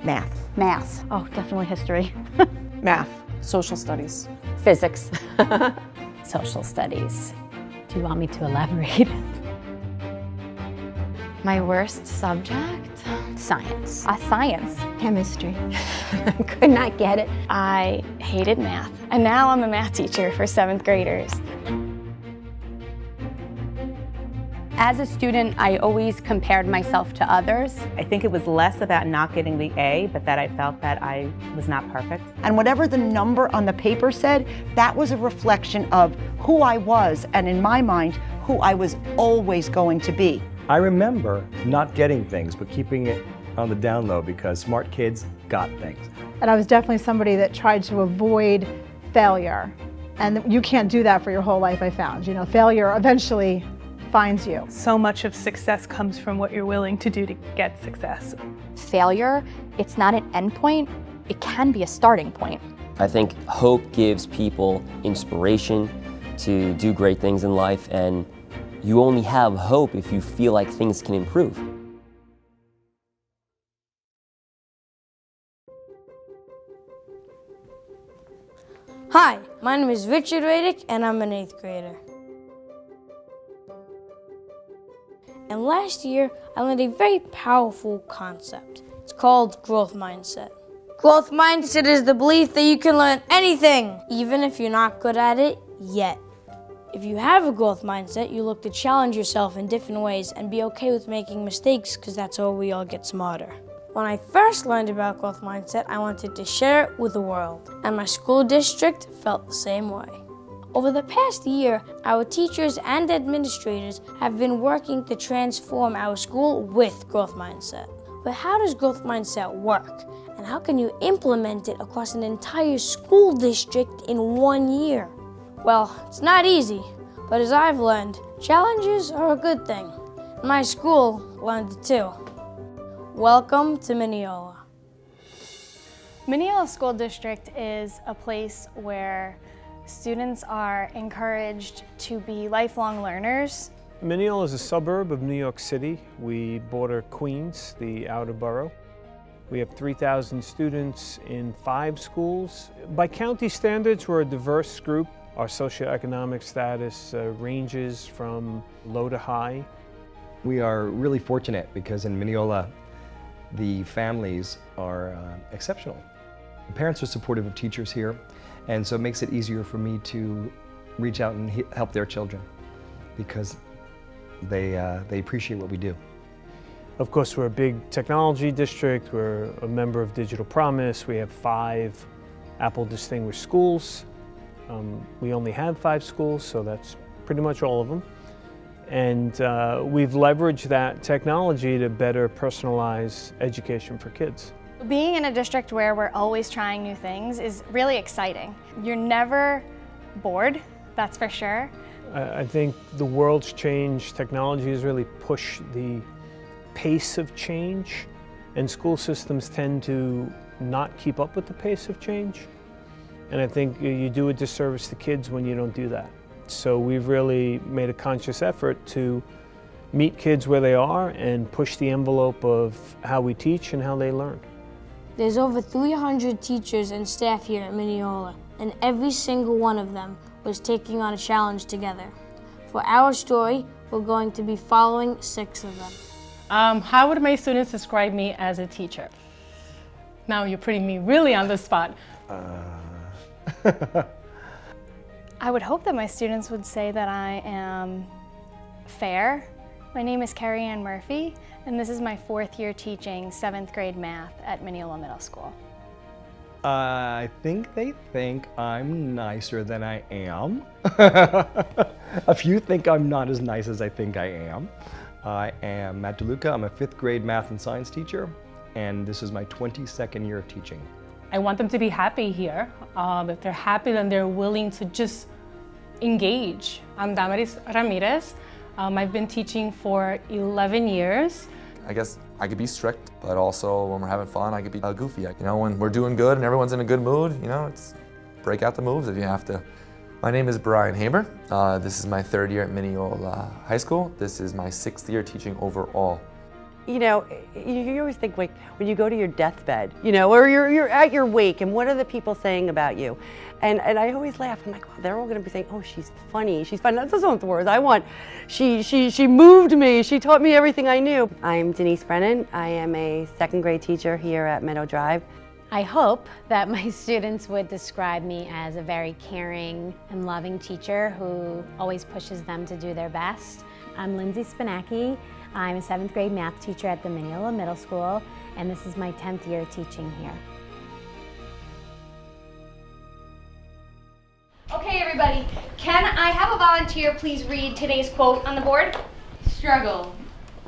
Math. Math. Oh, definitely history. Math. Social studies. Physics. Social studies. Do you want me to elaborate? My worst subject? Science. Science. Chemistry. Could not get it. I hated math, and now I'm a math teacher for 7th graders. As a student, I always compared myself to others. I think it was less about not getting the A, but that I felt that I was not perfect. And whatever the number on the paper said, that was a reflection of who I was, and in my mind, who I was always going to be. I remember not getting things, but keeping it on the down low because smart kids got things. And I was definitely somebody that tried to avoid failure. And you can't do that for your whole life, I found. You know, failure eventually finds you. So much of success comes from what you're willing to do to get success. Failure, it's not an end point, it can be a starting point. I think hope gives people inspiration to do great things in life, and you only have hope if you feel like things can improve. Hi, my name is Richard Radick and I'm an 8th grader. And last year, I learned a very powerful concept. It's called growth mindset. Growth mindset is the belief that you can learn anything, even if you're not good at it yet. If you have a growth mindset, you look to challenge yourself in different ways and be okay with making mistakes, because that's how we all get smarter. When I first learned about growth mindset, I wanted to share it with the world, and my school district felt the same way. Over the past year, our teachers and administrators have been working to transform our school with growth mindset. But how does growth mindset work? And how can you implement it across an entire school district in 1 year? Well, it's not easy, but as I've learned, challenges are a good thing. My school learned it too. Welcome to Mineola. Mineola School District is a place where students are encouraged to be lifelong learners. Mineola is a suburb of New York City. We border Queens, the outer borough. We have 3,000 students in 5 schools. By county standards, we're a diverse group. Our socioeconomic status ranges from low to high. We are really fortunate because in Mineola, the families are exceptional. The parents are supportive of teachers here, and so it makes it easier for me to reach out and help their children because they appreciate what we do. Of course, we're a big technology district. We're a member of Digital Promise. We have 5 Apple Distinguished Schools. We only have 5 schools, so that's pretty much all of them. And we've leveraged that technology to better personalize education for kids. Being in a district where we're always trying new things is really exciting. You're never bored, that's for sure. I think the world's changed. Technology has really pushed the pace of change, and school systems tend to not keep up with the pace of change. And I think you do a disservice to kids when you don't do that. So we've really made a conscious effort to meet kids where they are and push the envelope of how we teach and how they learn. There's over 300 teachers and staff here at Mineola, and every single one of them was taking on a challenge together. For our story, we're going to be following 6 of them. How would my students describe me as a teacher? Now you're putting me really on the spot. I would hope that my students would say that I am fair. My name is Carrie Ann Murphy, and this is my 4th year teaching 7th grade math at Mineola Middle School. I think they think I'm nicer than I am. A few think I'm not as nice as I think I am. I am Matt DeLuca. I'm a 5th grade math and science teacher, and this is my 22nd year of teaching. I want them to be happy here. If they're happy, then they're willing to just engage. I'm Damaris Ramirez. I've been teaching for 11 years. I guess I could be strict, but also when we're having fun, I could be goofy. You know, when we're doing good and everyone's in a good mood, you know, it's break out the moves if you have to. My name is Brian Haber. This is my 3rd year at Mineola High School. This is my 6th year teaching overall. you know, you always think, like, when you go to your deathbed, you know, or you're at your wake, and what are the people saying about you? And I always laugh. I'm like, oh, they're all going to be saying, oh, she's funny. She's funny. That's not the words I want. She moved me. She taught me everything I knew. I'm Denise Brennan. I am a second grade teacher here at Meadow Drive. I hope that my students would describe me as a very caring and loving teacher who always pushes them to do their best. I'm Lindsay Spinacki. I'm a 7th grade math teacher at the Mineola Middle School, and this is my 10th year teaching here. Okay, everybody, can I have a volunteer please read today's quote on the board? Struggle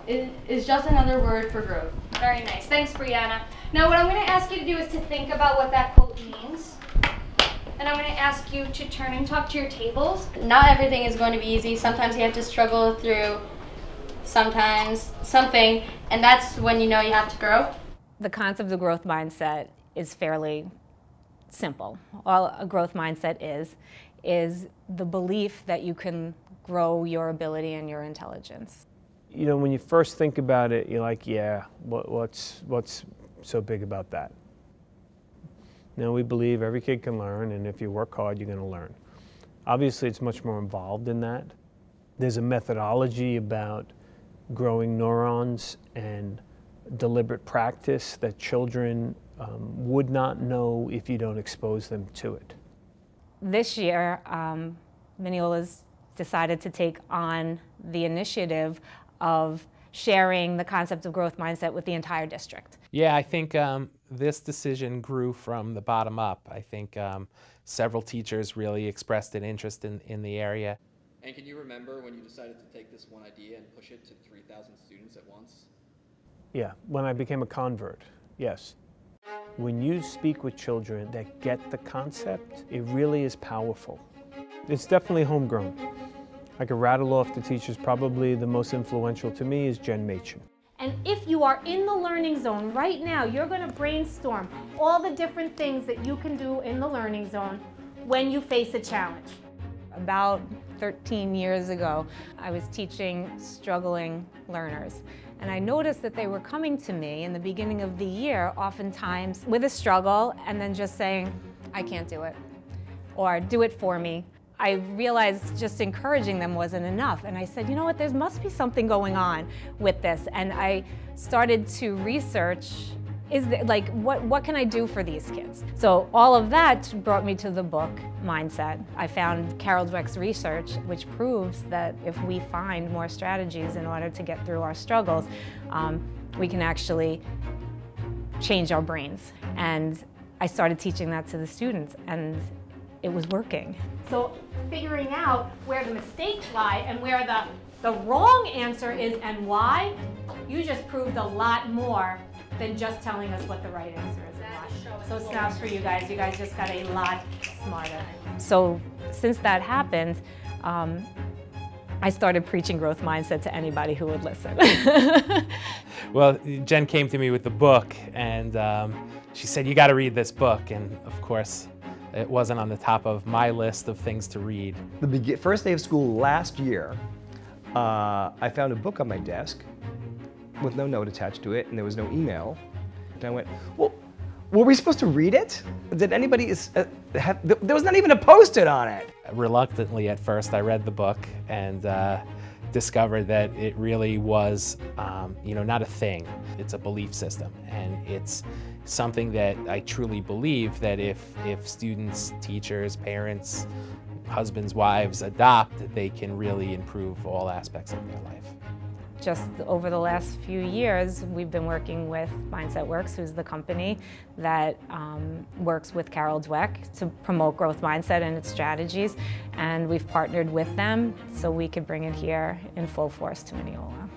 is just another word for growth. Very nice. Thanks, Brianna. Now, what I'm going to ask you to do is to think about what that quote means. And I'm going to ask you to turn and talk to your tables. Not everything is going to be easy. Sometimes you have to struggle through sometimes something, and that's when you know you have to grow. The concept of growth mindset is fairly simple. All a growth mindset is the belief that you can grow your ability and your intelligence. You know, when you first think about it, you're like, yeah, what's so big about that? Now, we believe every kid can learn, and if you work hard, you're going to learn. Obviously, it's much more involved than that. There's a methodology about growing neurons and deliberate practice that children would not know if you don't expose them to it. This year, Mineola's decided to take on the initiative of sharing the concept of growth mindset with the entire district. Yeah, I think this decision grew from the bottom up. I think several teachers really expressed an interest in the area. And can you remember when you decided to take this one idea and push it to 3,000 students at once? Yeah, when I became a convert, yes. When you speak with children that get the concept, it really is powerful. It's definitely homegrown. I could rattle off the teachers. Probably the most influential to me is Jen Machin. And if you are in the learning zone right now, you're going to brainstorm all the different things that you can do in the learning zone when you face a challenge. About 13 years ago, I was teaching struggling learners. And I noticed that they were coming to me in the beginning of the year, oftentimes with a struggle, and then just saying, I can't do it, or do it for me. I realized just encouraging them wasn't enough. And I said, you know what, there must be something going on with this. And I started to research, what can I do for these kids? So all of that brought me to the book, Mindset. I found Carol Dweck's research, which proves that if we find more strategies in order to get through our struggles, we can actually change our brains. And I started teaching that to the students, and it was working. So figuring out where the mistakes lie and where the wrong answer is and why, you just proved a lot more than just telling us what the right answer is and why. So snaps for you guys. You guys just got a lot smarter. So since that happened, I started preaching growth mindset to anybody who would listen. Well, Jen came to me with the book, and she said, you got to read this book. And of course, it wasn't on the top of my list of things to read. The first day of school last year, I found a book on my desk with no note attached to it, and there was no email. And I went, well, were we supposed to read it? Did anybody there was not even a Post-it on it. Reluctantly at first, I read the book and discovered that it really was, not a thing. It's a belief system, and it's something that I truly believe that if students, teachers, parents, husbands, wives adopt, they can really improve all aspects of their life. Just over the last few years, we've been working with Mindset Works, who's the company that works with Carol Dweck to promote growth mindset and its strategies. And we've partnered with them so we could bring it here in full force to Mineola.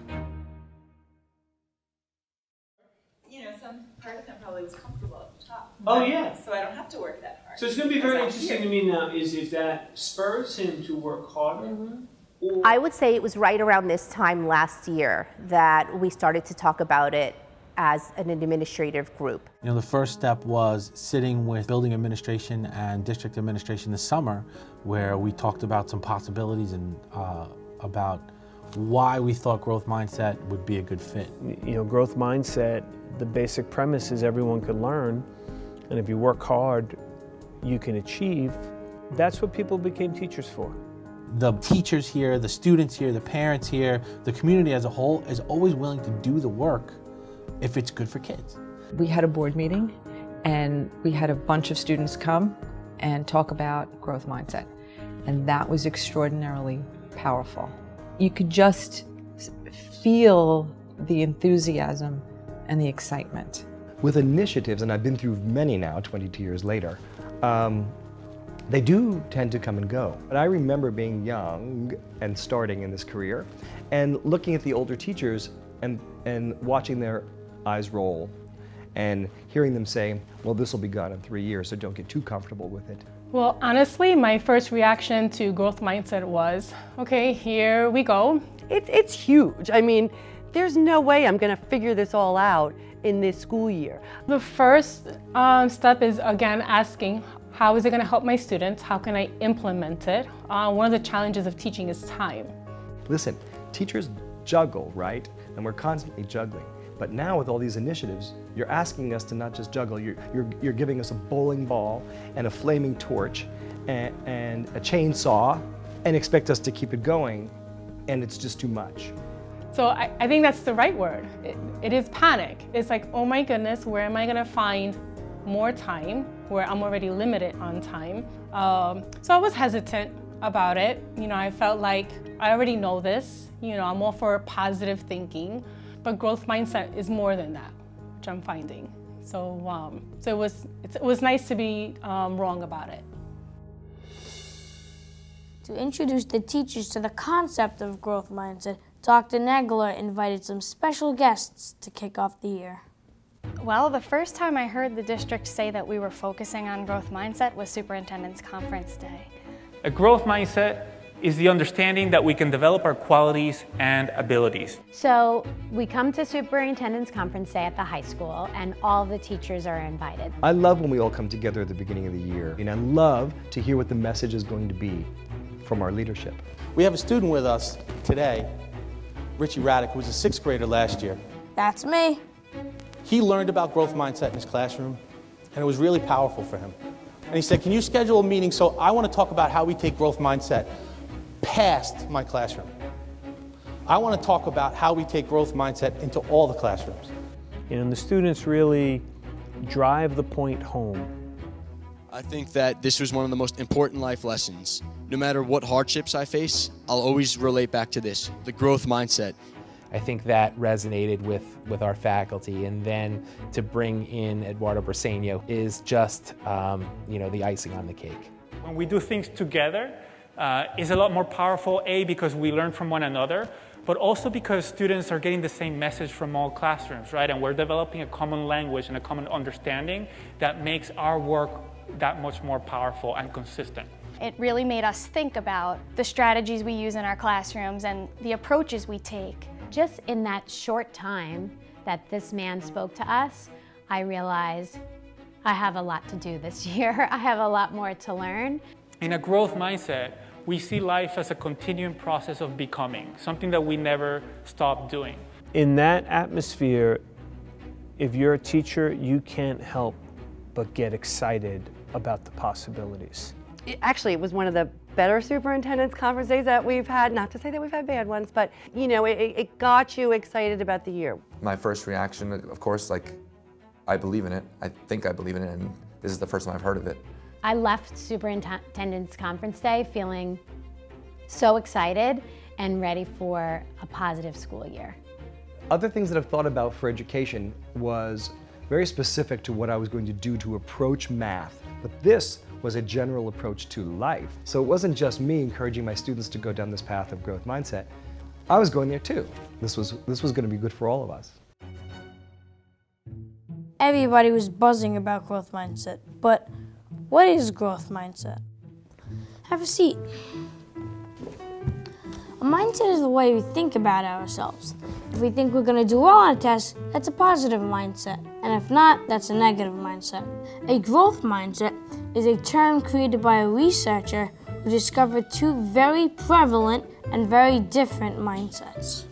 You know, some part of them probably was comfortable at the top. Oh, yeah. So I don't have to work that hard. So it's going to be very interesting to me now is if that spurs him to work harder. Mm-hmm. I would say it was right around this time last year that we started to talk about it as an administrative group. You know, the first step was sitting with building administration and district administration this summer, where we talked about some possibilities and about why we thought growth mindset would be a good fit. You know, growth mindset, the basic premise is everyone could learn, and if you work hard, you can achieve. That's what people became teachers for. The teachers here, the students here, the parents here, the community as a whole is always willing to do the work if it's good for kids. We had a board meeting and we had a bunch of students come and talk about growth mindset. And that was extraordinarily powerful. You could just feel the enthusiasm and the excitement. With initiatives, and I've been through many now, 22 years later, they do tend to come and go. But I remember being young and starting in this career and looking at the older teachers and watching their eyes roll and hearing them say, well, this will be gone in 3 years, so don't get too comfortable with it. Well, honestly, my first reaction to growth mindset was, okay, here we go. It's huge. I mean, there's no way I'm going to figure this all out in this school year. The first step is, again, asking, how is it going to help my students? How can I implement it? One of the challenges of teaching is time. Listen, teachers juggle, right? And we're constantly juggling. But now with all these initiatives, you're asking us to not just juggle, you're giving us a bowling ball and a flaming torch and a chainsaw and expect us to keep it going, and it's just too much. So I think that's the right word. It is panic. It's like, oh my goodness, where am I gonna find more time where I'm already limited on time? So I was hesitant about it. You know, I felt like I already know this. You know, I'm all for positive thinking, but growth mindset is more than that, which I'm finding. So, it was nice to be wrong about it. To introduce the teachers to the concept of growth mindset, Dr. Nagler invited some special guests to kick off the year. Well, the first time I heard the district say that we were focusing on growth mindset was Superintendent's Conference Day. A growth mindset is the understanding that we can develop our qualities and abilities. So we come to Superintendent's Conference Day at the high school and all the teachers are invited. I love when we all come together at the beginning of the year, and I love to hear what the message is going to be from our leadership. We have a student with us today, Richie Raddick, who was a 6th grader last year. That's me. He learned about growth mindset in his classroom, and it was really powerful for him. And he said, can you schedule a meeting so I want to talk about how we take growth mindset past my classroom. I want to talk about how we take growth mindset into all the classrooms. And the students really drive the point home. I think that this was one of the most important life lessons. No matter what hardships I face, I'll always relate back to this, the growth mindset. I think that resonated with our faculty, and then to bring in Eduardo Briseño is just you know, the icing on the cake. When we do things together, it's a lot more powerful, A, because we learn from one another, but also because students are getting the same message from all classrooms, right? And we're developing a common language and a common understanding that makes our work that much more powerful and consistent. It really made us think about the strategies we use in our classrooms and the approaches we take. Just in that short time that this man spoke to us, I realized I have a lot to do this year. I have a lot more to learn. In a growth mindset, we see life as a continuing process of becoming, something that we never stop doing. In that atmosphere, if you're a teacher, you can't help but get excited about the possibilities. Actually, it was one of the better superintendent's conference days that we've had. Not to say that we've had bad ones, but you know, it got you excited about the year. My first reaction, of course, like, I believe in it. I think I believe in it, and this is the first time I've heard of it. I left Superintendent's Conference Day feeling so excited and ready for a positive school year. Other things that I've thought about for education was very specific to what I was going to do to approach math, but this was a general approach to life. So it wasn't just me encouraging my students to go down this path of growth mindset. I was going there too. This was going to be good for all of us. Everybody was buzzing about growth mindset, but what is growth mindset? Have a seat. A mindset is the way we think about ourselves. If we think we're going to do well on a test, that's a positive mindset. And if not, that's a negative mindset. A growth mindset is a term created by a researcher who discovered two very prevalent and very different mindsets.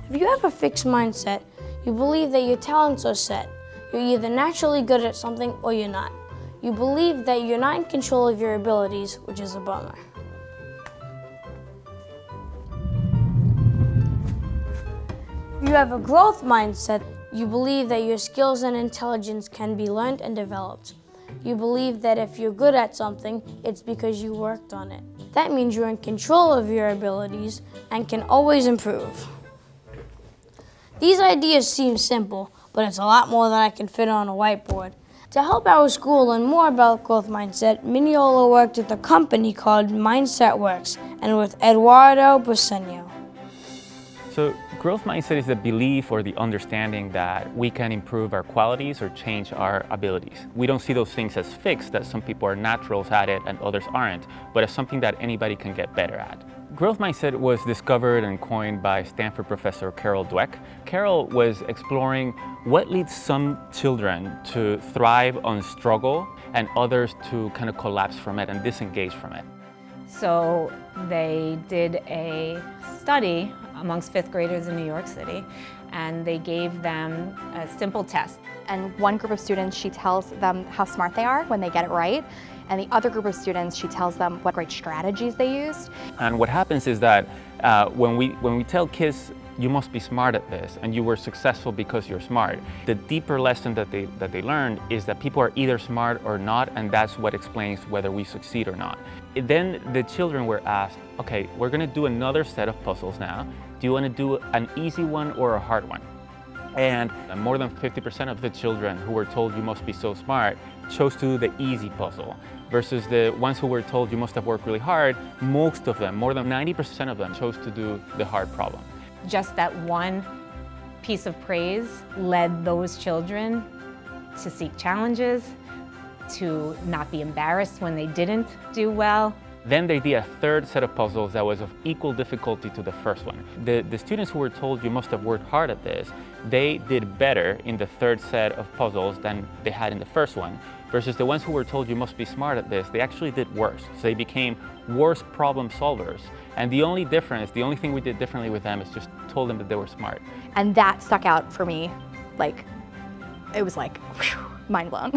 If you have a fixed mindset, you believe that your talents are set. You're either naturally good at something or you're not. You believe that you're not in control of your abilities, which is a bummer. If you have a growth mindset, you believe that your skills and intelligence can be learned and developed. You believe that if you're good at something, it's because you worked on it. That means you're in control of your abilities and can always improve. These ideas seem simple, but it's a lot more than I can fit on a whiteboard. To help our school learn more about growth mindset, Mineola worked with a company called Mindset Works and with Eduardo Briseño. So growth mindset is the belief or the understanding that we can improve our qualities or change our abilities. We don't see those things as fixed, that some people are naturals at it and others aren't, but as something that anybody can get better at. Growth mindset was discovered and coined by Stanford professor Carol Dweck. Carol was exploring what leads some children to thrive on struggle and others to kind of collapse from it and disengage from it. So they did a study amongst fifth graders in New York City, and they gave them a simple test. And one group of students, she tells them how smart they are when they get it right. And the other group of students, she tells them what great strategies they used. And what happens is that when we tell kids, you must be smart at this, and you were successful because you're smart, the deeper lesson that they learned is that people are either smart or not, and that's what explains whether we succeed or not. Then the children were asked, okay, we're going to do another set of puzzles now. Do you want to do an easy one or a hard one? And more than 50% of the children who were told you must be so smart chose to do the easy puzzle, versus the ones who were told you must have worked really hard. Most of them, more than 90% of them, chose to do the hard problem. Just that one piece of praise led those children to seek challenges, to not be embarrassed when they didn't do well. Then they did a third set of puzzles that was of equal difficulty to the first one. The students who were told you must have worked hard at this, they did better in the third set of puzzles than they had in the first one, versus the ones who were told you must be smart at this, they actually did worse. So they became worse problem solvers. And the only difference, the only thing we did differently with them is just told them that they were smart. And that stuck out for me, like, it was like, whew, mind blown.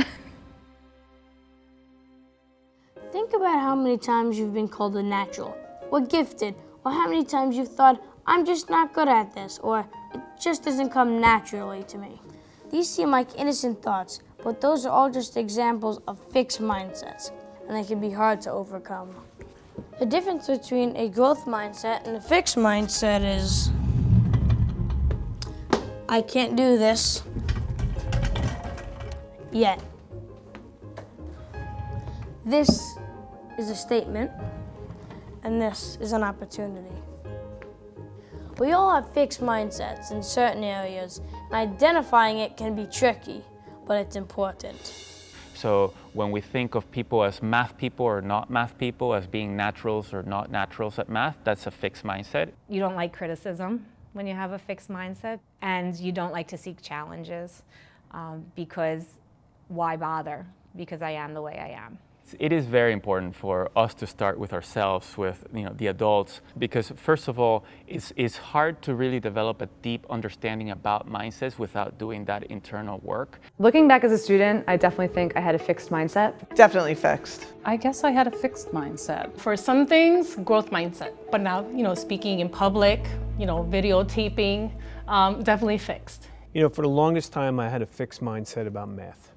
Think about how many times you've been called a natural, or gifted, or how many times you've thought, I'm just not good at this, or it just doesn't come naturally to me. These seem like innocent thoughts, but those are all just examples of fixed mindsets, and they can be hard to overcome. The difference between a growth mindset and a fixed mindset is, I can't do this yet. This is a statement, and this is an opportunity. We all have fixed mindsets in certain areas, and identifying it can be tricky, but it's important. So when we think of people as math people or not math people, as being naturals or not naturals at math, that's a fixed mindset. You don't like criticism when you have a fixed mindset, and you don't like to seek challenges because why bother? Because I am the way I am. It is very important for us to start with ourselves, with the adults, because first of all, it's hard to really develop a deep understanding about mindsets without doing that internal work. Looking back as a student, I definitely think I had a fixed mindset. Definitely fixed. I guess I had a fixed mindset. For some things, growth mindset. But now, speaking in public, videotaping, definitely fixed. For the longest time, I had a fixed mindset about math.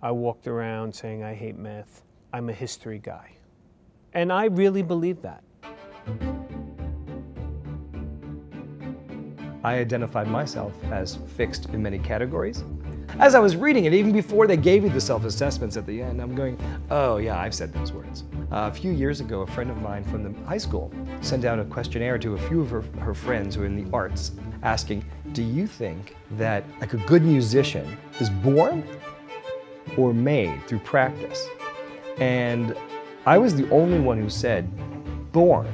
I walked around saying, I hate math. I'm a history guy. And I really believe that. I identified myself as fixed in many categories. As I was reading it, even before they gave me the self-assessments at the end, I'm going, oh yeah, I've said those words. A few years ago, a friend of mine from the high school sent out a questionnaire to a few of her friends who are in the arts, asking, do you think that a good musician is born or made through practice? And I was the only one who said, born.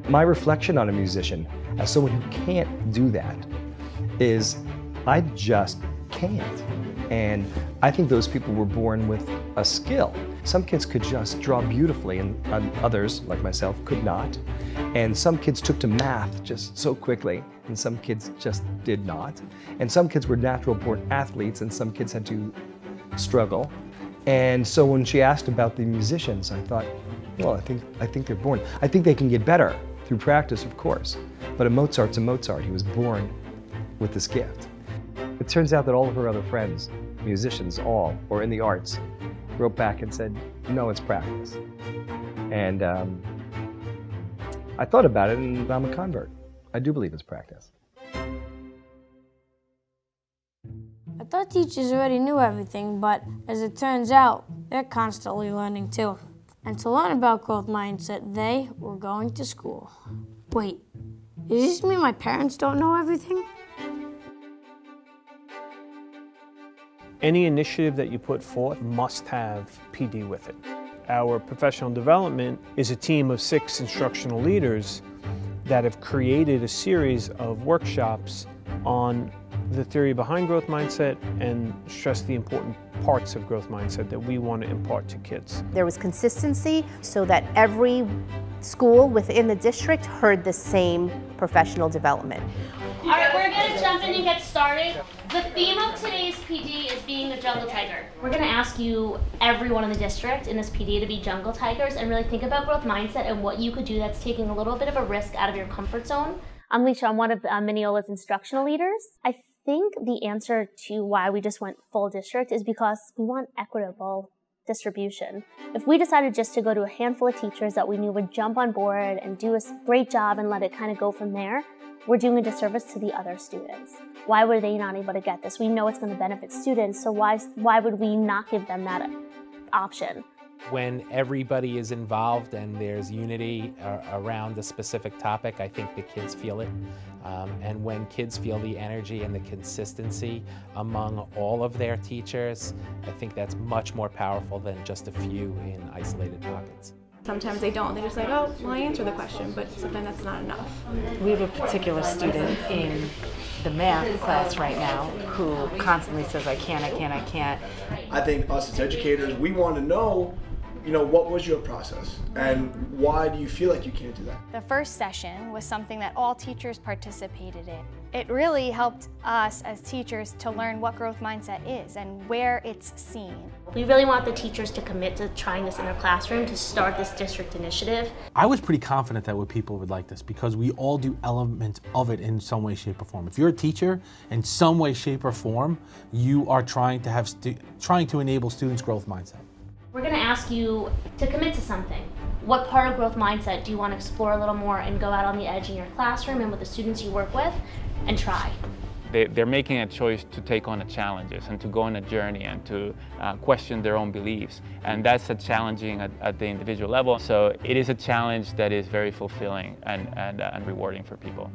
My reflection on a musician, as someone who can't do that, is I just can't. And I think those people were born with a skill. Some kids could just draw beautifully and others, like myself, could not. And some kids took to math just so quickly and some kids just did not. And some kids were natural born athletes and some kids had to struggle. And so when she asked about the musicians, I thought, well, I think they're born. I think they can get better through practice, of course. But a Mozart's a Mozart. He was born with this gift. It turns out that all of her other friends, musicians all, or in the arts, wrote back and said, no, it's practice. And I thought about it and I'm a convert. I do believe it's practice. I thought teachers already knew everything, but as it turns out, they're constantly learning too. And to learn about growth mindset, they were going to school. Wait, does this mean my parents don't know everything? Any initiative that you put forth must have PD with it. Our professional development is a team of 6 instructional leaders that have created a series of workshops on the theory behind growth mindset and stress the important parts of growth mindset that we want to impart to kids. There was consistency so that every school within the district heard the same professional development. All right, we're going to jump in and get started. The theme of today's PD is being a jungle tiger. We're going to ask you, everyone in the district in this PD, to be jungle tigers and really think about growth mindset and what you could do that's taking a little bit of a risk out of your comfort zone. I'm Leisha, I'm one of Mineola's instructional leaders. I think the answer to why we just went full district is because we want equitable distribution. If we decided just to go to a handful of teachers that we knew would jump on board and do a great job and let it kind of go from there, we're doing a disservice to the other students. Why were they not able to get this? We know it's going to benefit students, so why would we not give them that option? When everybody is involved and there's unity around a specific topic, I think the kids feel it. And when kids feel the energy and the consistency among all of their teachers, I think that's much more powerful than just a few in isolated pockets. Sometimes they don't. They're just like, oh, well, I answered the question, but sometimes that's not enough. We have a particular student in the math class right now who constantly says, I can't. I think us as educators, we want to know, what was your process and why do you feel like you can't do that? The first session was something that all teachers participated in. It really helped us as teachers to learn what growth mindset is and where it's seen. We really want the teachers to commit to trying this in their classroom to start this district initiative. I was pretty confident that people would like this because we all do elements of it in some way, shape, or form. If you're a teacher, in some way, shape, or form, you are trying to enable students' growth mindset. We're going to ask you to commit to something. What part of growth mindset do you want to explore a little more and go out on the edge in your classroom and with the students you work with and try? They're making a choice to take on the challenges and to go on a journey and to question their own beliefs. And that's challenging at the individual level. So it is a challenge that is very fulfilling and rewarding for people.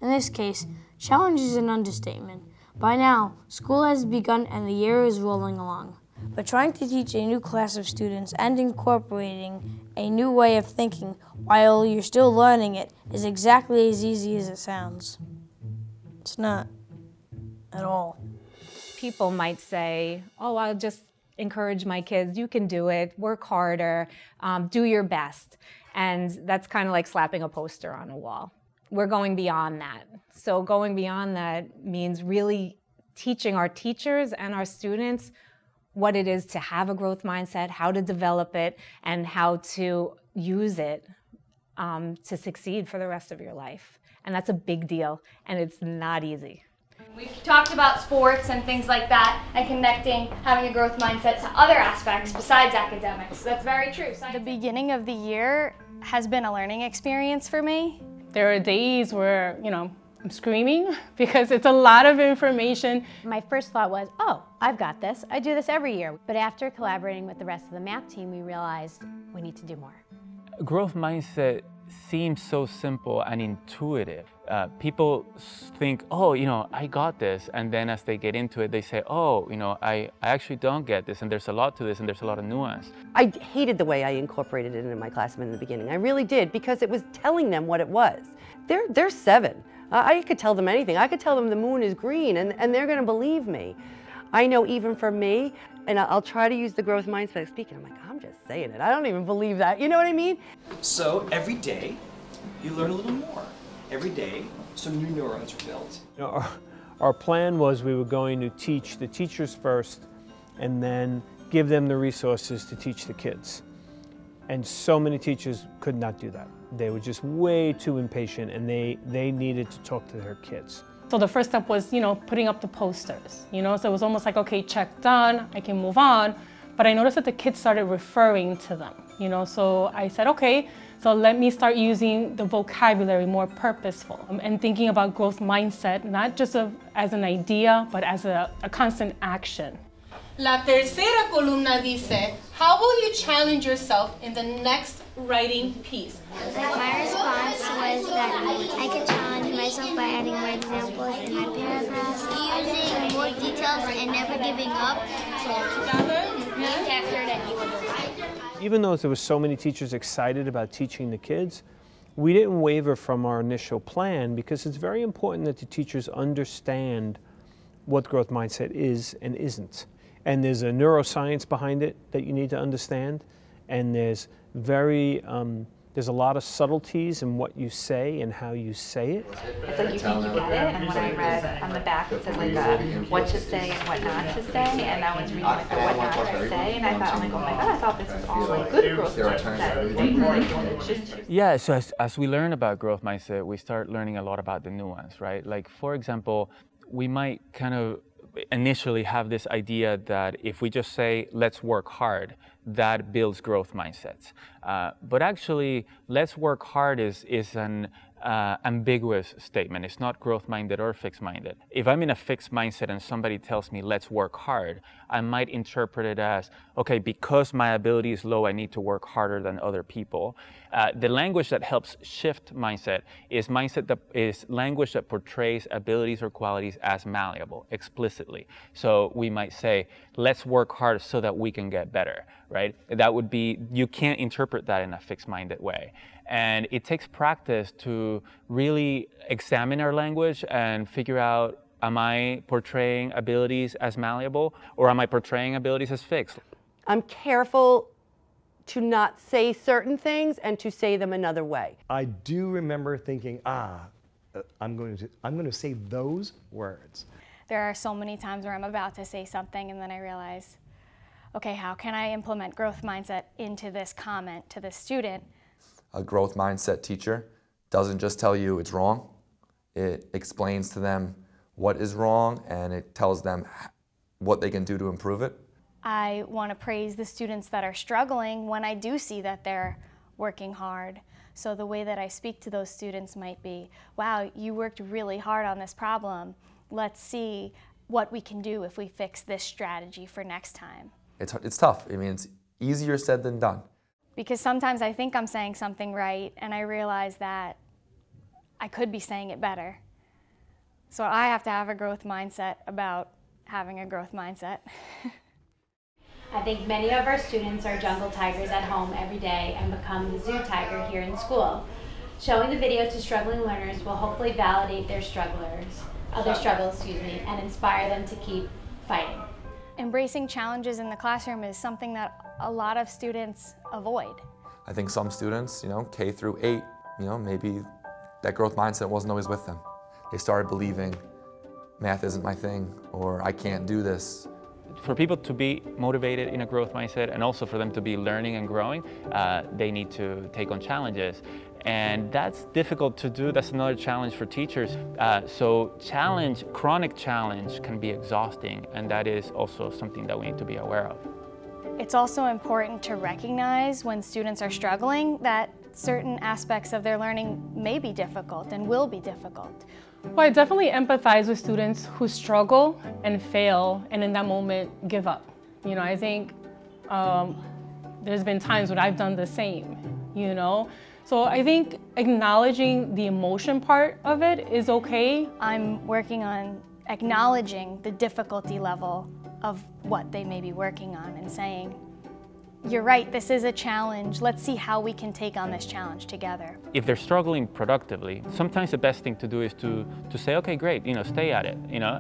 In this case, challenge is an understatement. By now, school has begun and the year is rolling along. But trying to teach a new class of students and incorporating a new way of thinking while you're still learning it is exactly as easy as it sounds. It's not at all. People might say, oh, I'll just encourage my kids, you can do it, work harder, do your best. And that's kind of like slapping a poster on a wall. We're going beyond that. So going beyond that means really teaching our teachers and our students what it is to have a growth mindset, how to develop it, and how to use it to succeed for the rest of your life. And that's a big deal, and it's not easy. We've talked about sports and things like that and connecting having a growth mindset to other aspects besides academics. That's very true. The beginning of the year has been a learning experience for me. There are days where, I'm screaming because it's a lot of information. My first thought was, oh, I've got this. I do this every year. But after collaborating with the rest of the math team, we realized we need to do more. Growth mindset seems so simple and intuitive. People think, oh, I got this. And then as they get into it, they say, oh, I actually don't get this. And there's a lot to this and there's a lot of nuance. I hated the way I incorporated it into my classroom in the beginning. I really did, because it was telling them what it was. They're 7. I could tell them anything. I could tell them the moon is green and they're going to believe me. I know even for me, and I'll try to use the growth mindset speaking. I'm like, I'm just saying it. I don't even believe that. You know what I mean? So every day, you learn a little more. Every day, some new neurons are built. You know, our plan was we were going to teach the teachers first and then give them the resources to teach the kids. And so many teachers could not do that. They were just way too impatient and they needed to talk to their kids. So the first step was, putting up the posters, so it was almost like, okay, check done, I can move on. But I noticed that the kids started referring to them, so I said, okay, so let me start using the vocabulary more purposeful and thinking about growth mindset, not just as an idea, but as a constant action. La tercera columna dice, how will you challenge yourself in the next writing piece? My response was that I could challenge myself by adding more examples in my paragraphs, using more details and never giving up. Even though there were so many teachers excited about teaching the kids, we didn't waver from our initial plan because it's very important that the teachers understand what growth mindset is and isn't. And there's a neuroscience behind it that you need to understand, and there's a lot of subtleties in what you say and how you say it. It's like you think you get it, and when I read on the back it says like what to say and what not to say, and I was reading like the what not to say, and I thought, I'm like, oh my god, I thought this was all like good growth mindset. Yeah, so as we learn about growth mindset, we start learning a lot about the nuance, right? Like, for example, we might kind of initially have this idea that if we just say, let's work hard, that builds growth mindsets. But actually, let's work hard is an ambiguous statement. It's not growth-minded or fixed-minded. If I'm in a fixed mindset and somebody tells me, let's work hard, I might interpret it as, okay, because my ability is low, I need to work harder than other people. The language that helps shift mindset is language that portrays abilities or qualities as malleable, explicitly. So we might say, let's work hard so that we can get better, right? That would be, you can't interpret that in a fixed-minded way. And it takes practice to really examine our language and figure out, am I portraying abilities as malleable or am I portraying abilities as fixed? I'm careful to not say certain things and to say them another way. I do remember thinking, I'm going to say those words. There are so many times where I'm about to say something and then I realize, okay, how can I implement growth mindset into this comment to this student? A growth mindset teacher doesn't just tell you it's wrong. It explains to them what is wrong and it tells them what they can do to improve it. I want to praise the students that are struggling when I do see that they're working hard. So the way that I speak to those students might be, wow, you worked really hard on this problem. Let's see what we can do if we fix this strategy for next time. It's tough. I mean, it's easier said than done. Because sometimes I think I'm saying something right and I realize that I could be saying it better. So I have to have a growth mindset about having a growth mindset. I think many of our students are jungle tigers at home every day and become the zoo tiger here in school. Showing the video to struggling learners will hopefully validate their other struggles, and inspire them to keep fighting. Embracing challenges in the classroom is something that a lot of students avoid. I think some students, K through 8, maybe that growth mindset wasn't always with them. They started believing math isn't my thing, or I can't do this. For people to be motivated in a growth mindset and also for them to be learning and growing, they need to take on challenges. And that's difficult to do. That's another challenge for teachers. So chronic challenge can be exhausting, and that is also something that we need to be aware of. It's also important to recognize when students are struggling that certain aspects of their learning may be difficult and will be difficult. Well, I definitely empathize with students who struggle and fail and in that moment give up. I think there's been times when I've done the same, So I think acknowledging the emotion part of it is okay. I'm working on acknowledging the difficulty level of what they may be working on and saying, you're right, this is a challenge. Let's see how we can take on this challenge together. If they're struggling productively, sometimes the best thing to do is to say, okay, great, stay at it,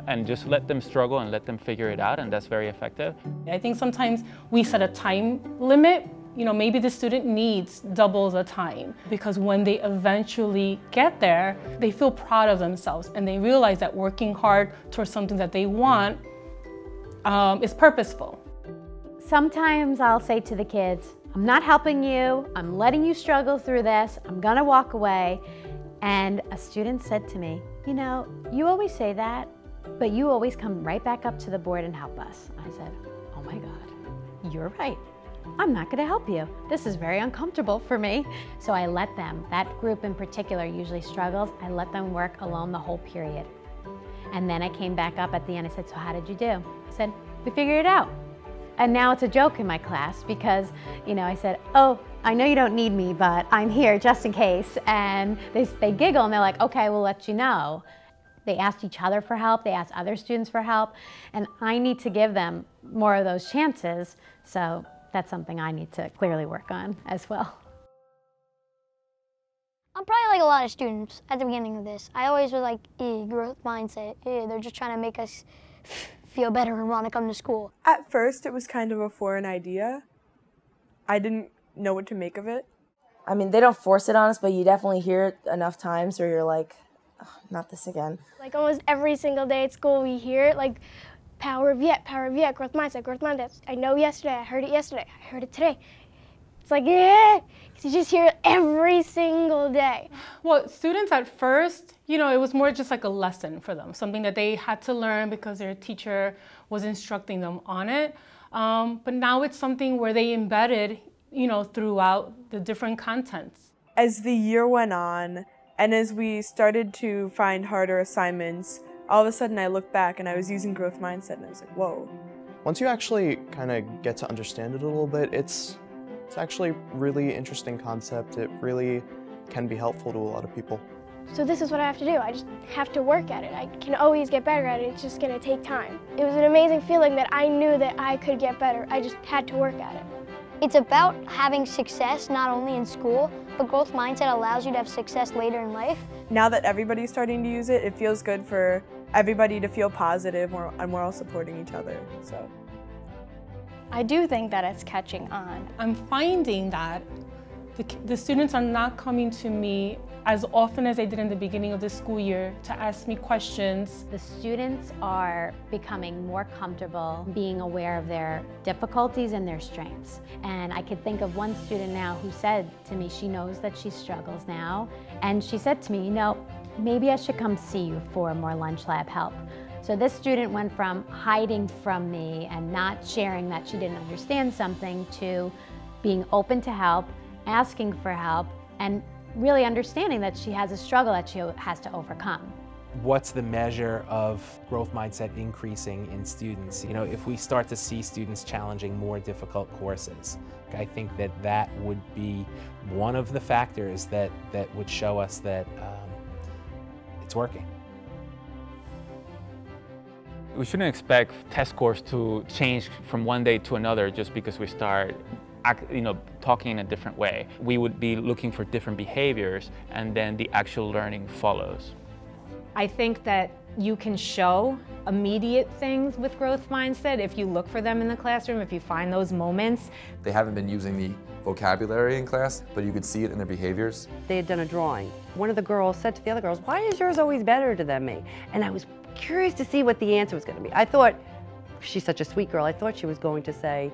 and just let them struggle and let them figure it out, and that's very effective. I think sometimes we set a time limit. Maybe the student needs double the time, because when they eventually get there, they feel proud of themselves and they realize that working hard towards something that they want is purposeful. Sometimes I'll say to the kids, I'm not helping you, I'm letting you struggle through this, I'm gonna walk away. And a student said to me, you always say that, but you always come right back up to the board and help us. I said, oh my God, you're right. I'm not gonna help you. This is very uncomfortable for me. So I let them, that group in particular usually struggles, I let them work alone the whole period. And then I came back up at the end, I said, so how did you do? I said, we figured it out. And now it's a joke in my class because, I said, oh, I know you don't need me, but I'm here just in case. And they giggle and they're like, okay, we'll let you know. They asked each other for help, they asked other students for help, and I need to give them more of those chances. So that's something I need to clearly work on as well. I'm probably like a lot of students at the beginning of this. I always was like, growth mindset, they're just trying to make us feel better and want to come to school. At first, it was kind of a foreign idea. I didn't know what to make of it. I mean, they don't force it on us, but you definitely hear it enough times where you're like, oh, not this again. Like almost every single day at school, we hear it, like power of yet, growth mindset, growth mindset. I know yesterday, I heard it yesterday, I heard it today. It's like, yeah, you just hear it every single day. Well, students at first, it was more just like a lesson for them, something that they had to learn because their teacher was instructing them on it. But now it's something where they embedded, throughout the different contents. As the year went on, and as we started to find harder assignments, all of a sudden I looked back and I was using growth mindset and I was like, whoa. Once you actually kind of get to understand it a little bit, it's actually a really interesting concept. It really can be helpful to a lot of people. So this is what I have to do. I just have to work at it. I can always get better at it. It's just gonna take time. It was an amazing feeling that I knew that I could get better. I just had to work at it. It's about having success not only in school, but growth mindset allows you to have success later in life. Now that everybody's starting to use it, it feels good for everybody to feel positive and we're all supporting each other. So I do think that it's catching on. I'm finding that the students are not coming to me as often as they did in the beginning of the school year to ask me questions. The students are becoming more comfortable being aware of their difficulties and their strengths. And I could think of one student now who said to me, she knows that she struggles now, and she said to me, maybe I should come see you for more lunch lab help. So this student went from hiding from me and not sharing that she didn't understand something to being open to help, asking for help, and really understanding that she has a struggle that she has to overcome. What's the measure of growth mindset increasing in students? If we start to see students challenging more difficult courses, I think that would be one of the factors that would show us that it's working. We shouldn't expect test scores to change from one day to another just because we start talking in a different way. We would be looking for different behaviors, and then the actual learning follows. I think that you can show immediate things with growth mindset if you look for them in the classroom, if you find those moments. They haven't been using the vocabulary in class, but you could see it in their behaviors. They had done a drawing. One of the girls said to the other girls, why is yours always better than me? And I was curious to see what the answer was going to be. I thought, she's such a sweet girl, I thought she was going to say,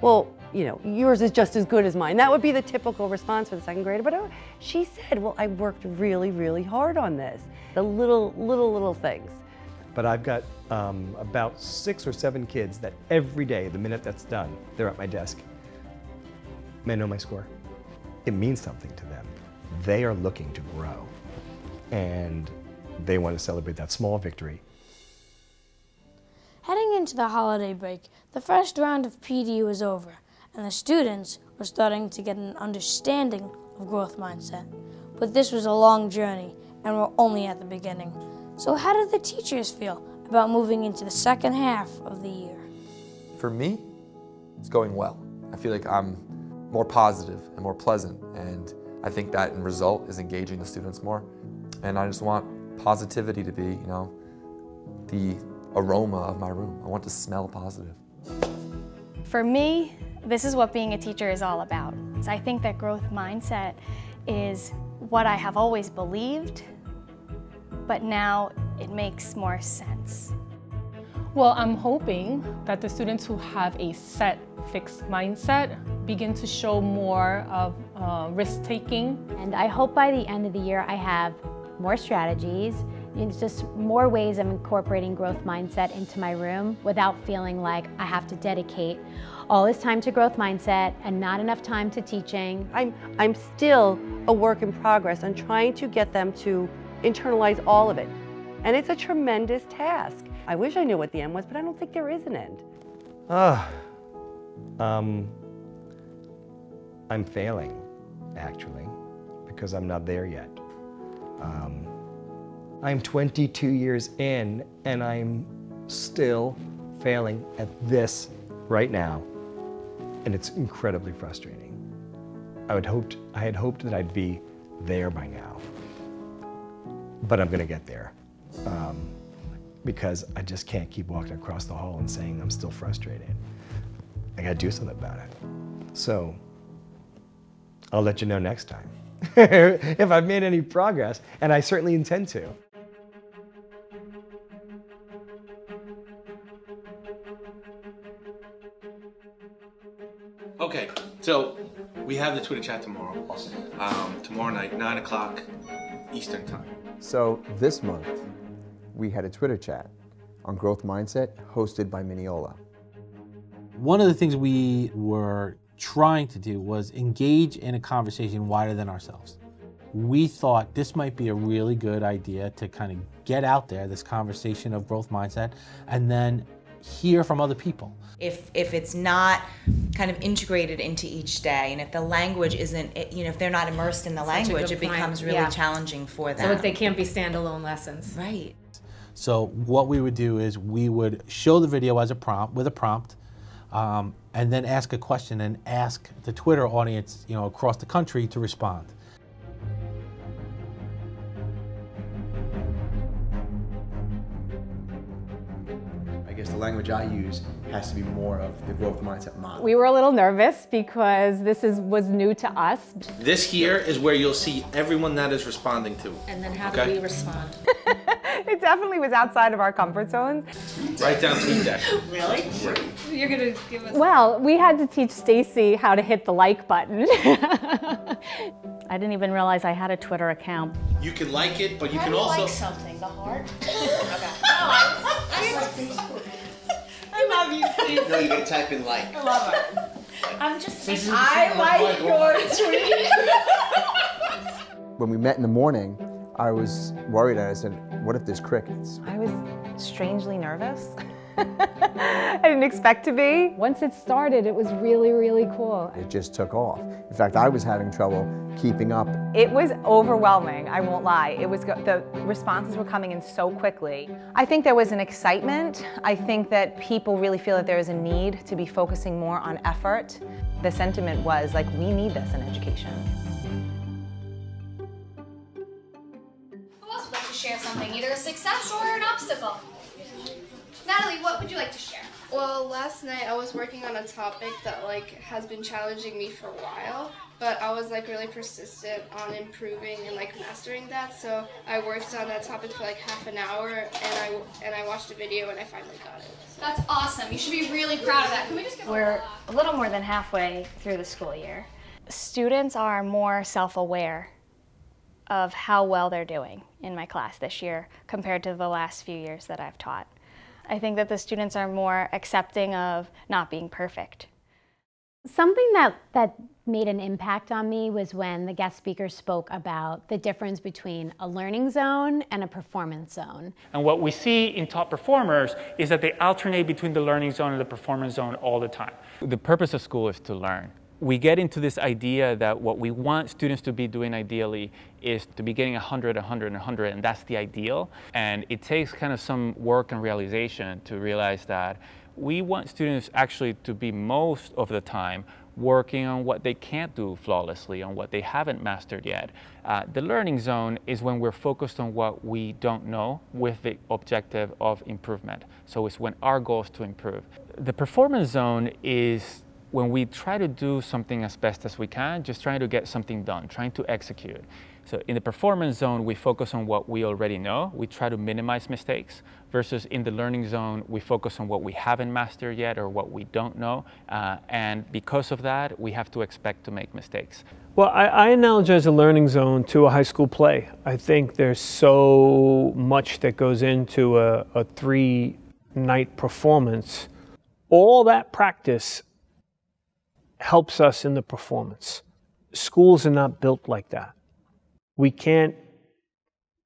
well, yours is just as good as mine. That would be the typical response for the second grader. But she said, well, I worked really, really hard on this. The little things. But I've got about 6 or 7 kids that every day, the minute that's done, they're at my desk. They know my score. It means something to them. They are looking to grow. And they want to celebrate that small victory. Heading into the holiday break, the first round of PD was over, and the students were starting to get an understanding of growth mindset. But this was a long journey, and we're only at the beginning. So how did the teachers feel about moving into the second half of the year? For me, it's going well. I feel like I'm more positive and more pleasant, and I think that in result is engaging the students more. And I just want positivity to be, you know, the aroma of my room. I want to smell positive. For me, this is what being a teacher is all about. So I think that growth mindset is what I have always believed, but now it makes more sense. Well, I'm hoping that the students who have a set, fixed mindset begin to show more of risk-taking. And I hope by the end of the year I have more strategies, it's just more ways of incorporating growth mindset into my room without feeling like I have to dedicate all this time to growth mindset and not enough time to teaching. I'm still a work in progress on trying to get them to internalize all of it. And it's a tremendous task. I wish I knew what the end was, but I don't think there is an end. I'm failing, actually, because I'm not there yet. I'm 22 years in, and I'm still failing at this right now, and it's incredibly frustrating. I had hoped that I'd be there by now, but I'm gonna get there. Because I just can't keep walking across the hall and saying I'm still frustrated. I gotta do something about it. So, I'll let you know next time if I've made any progress, and I certainly intend to. Okay, so we have the Twitter chat tomorrow. Tomorrow night, 9 o'clock Eastern time. So this month, we had a Twitter chat on growth mindset hosted by Mineola. One of the things we were trying to do was engage in a conversation wider than ourselves. We thought this might be a really good idea to kind of get out there, this conversation of growth mindset, and then hear from other people. If it's not kind of integrated into each day, and if the language isn't, you know, if they're not immersed in the language, it becomes really challenging for them. So they can't be standalone lessons. Right. So what we would do is we would show the video as a prompt, with a prompt, and then ask a question and ask the Twitter audience, you know, across the country to respond. I guess the language I use has to be more of the growth mindset model. We were a little nervous because this was new to us. This here is where you'll see everyone that is responding to. And then how do we respond? It definitely was outside of our comfort zone. Write down TweetDeck. Really? You're gonna give us... Well, we had to teach Stacy how to hit the like button. I didn't even realize I had a Twitter account. You can like it, but you How can do you also... like something? The heart? I love you, Stacey. No, you're gonna type in like. I love it. I'm just I like your tweet. When we met in the morning, I was worried and I said, what if there's crickets? I was strangely nervous. I didn't expect to be. Once it started, it was really, really cool. It just took off. In fact, I was having trouble keeping up. It was overwhelming, I won't lie. The responses were coming in so quickly. I think there was an excitement. I think that people really feel that there is a need to be focusing more on effort. The sentiment was like, we need this in education. Who else would like to share something, either a success or an obstacle? Natalie, what would you like to share? Well, last night I was working on a topic that has been challenging me for a while, but I was really persistent on improving and mastering that. So I worked on that topic for half an hour, and I watched a video and I finally got it. That's awesome. You should be really proud of that. Can we just give We're a little more than halfway through the school year. Students are more self-aware of how well they're doing in my class this year compared to the last few years that I've taught. I think that the students are more accepting of not being perfect. Something that made an impact on me was when the guest speaker spoke about the difference between a learning zone and a performance zone. And what we see in top performers is that they alternate between the learning zone and the performance zone all the time. The purpose of school is to learn. We get into this idea that what we want students to be doing ideally is to be getting 100, 100, 100, and that's the ideal. And it takes kind of some work and realization to realize that we want students actually to be most of the time working on what they can't do flawlessly, on what they haven't mastered yet. The learning zone is when we're focused on what we don't know with the objective of improvement. So it's when our goal is to improve. The performance zone is when we try to do something as best as we can, just trying to get something done, trying to execute. So in the performance zone, we focus on what we already know. We try to minimize mistakes, versus in the learning zone, we focus on what we haven't mastered yet or what we don't know. And because of that, we have to expect to make mistakes. Well, I analogize a learning zone to a high school play. I think there's so much that goes into a 3-night performance. All that practice helps us in the performance. Schools are not built like that. We can't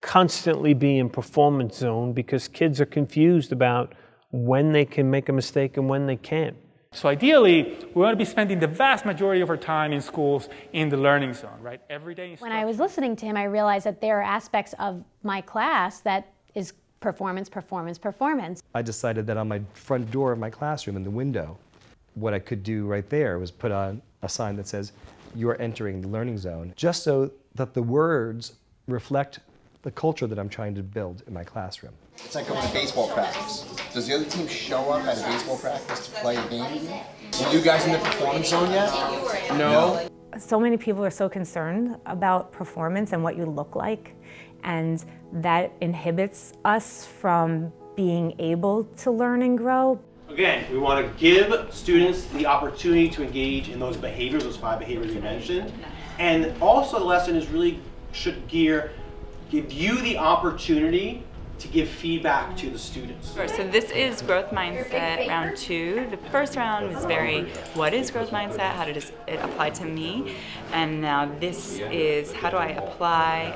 constantly be in performance zone because kids are confused about when they can make a mistake and when they can't. So ideally, we want to be spending the vast majority of our time in schools in the learning zone, right? Every day. When I was listening to him, I realized that there are aspects of my class that is performance, performance, performance. I decided that on my front door of my classroom in the window, what I could do right there was put on a sign that says, "You are entering the learning zone," just so that the words reflect the culture that I'm trying to build in my classroom. It's like going to baseball practice. Does the other team show up at a baseball practice to play a game? Are you guys in the performance zone yet? No. So many people are so concerned about performance and what you look like, and that inhibits us from being able to learn and grow. Again, we want to give students the opportunity to engage in those behaviors, those 5 behaviors you mentioned. And also the lesson is really should give you the opportunity to give feedback to the students. Sure, so this is Growth Mindset Round 2. The first round was very, what is growth mindset? How does it apply to me? And now this is, how do I apply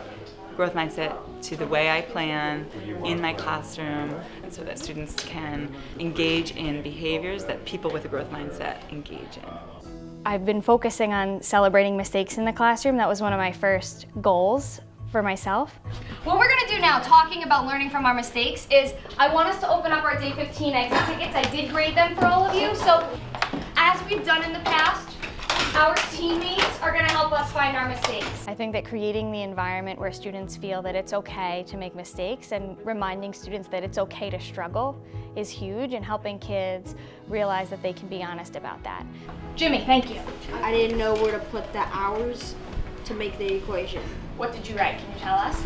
growth mindset to the way I plan in my classroom, and so that students can engage in behaviors that people with a growth mindset engage in. I've been focusing on celebrating mistakes in the classroom. That was one of my first goals for myself. What we're gonna do now, talking about learning from our mistakes, is I want us to open up our Day 15 exit tickets. I did grade them for all of you, so as we've done in the past, our teammates are gonna help us find our mistakes. I think that creating the environment where students feel that it's okay to make mistakes and reminding students that it's okay to struggle is huge, and helping kids realize that they can be honest about that. Jimmy, thank you. I didn't know where to put the hours to make the equation. What did you write? Can you tell us?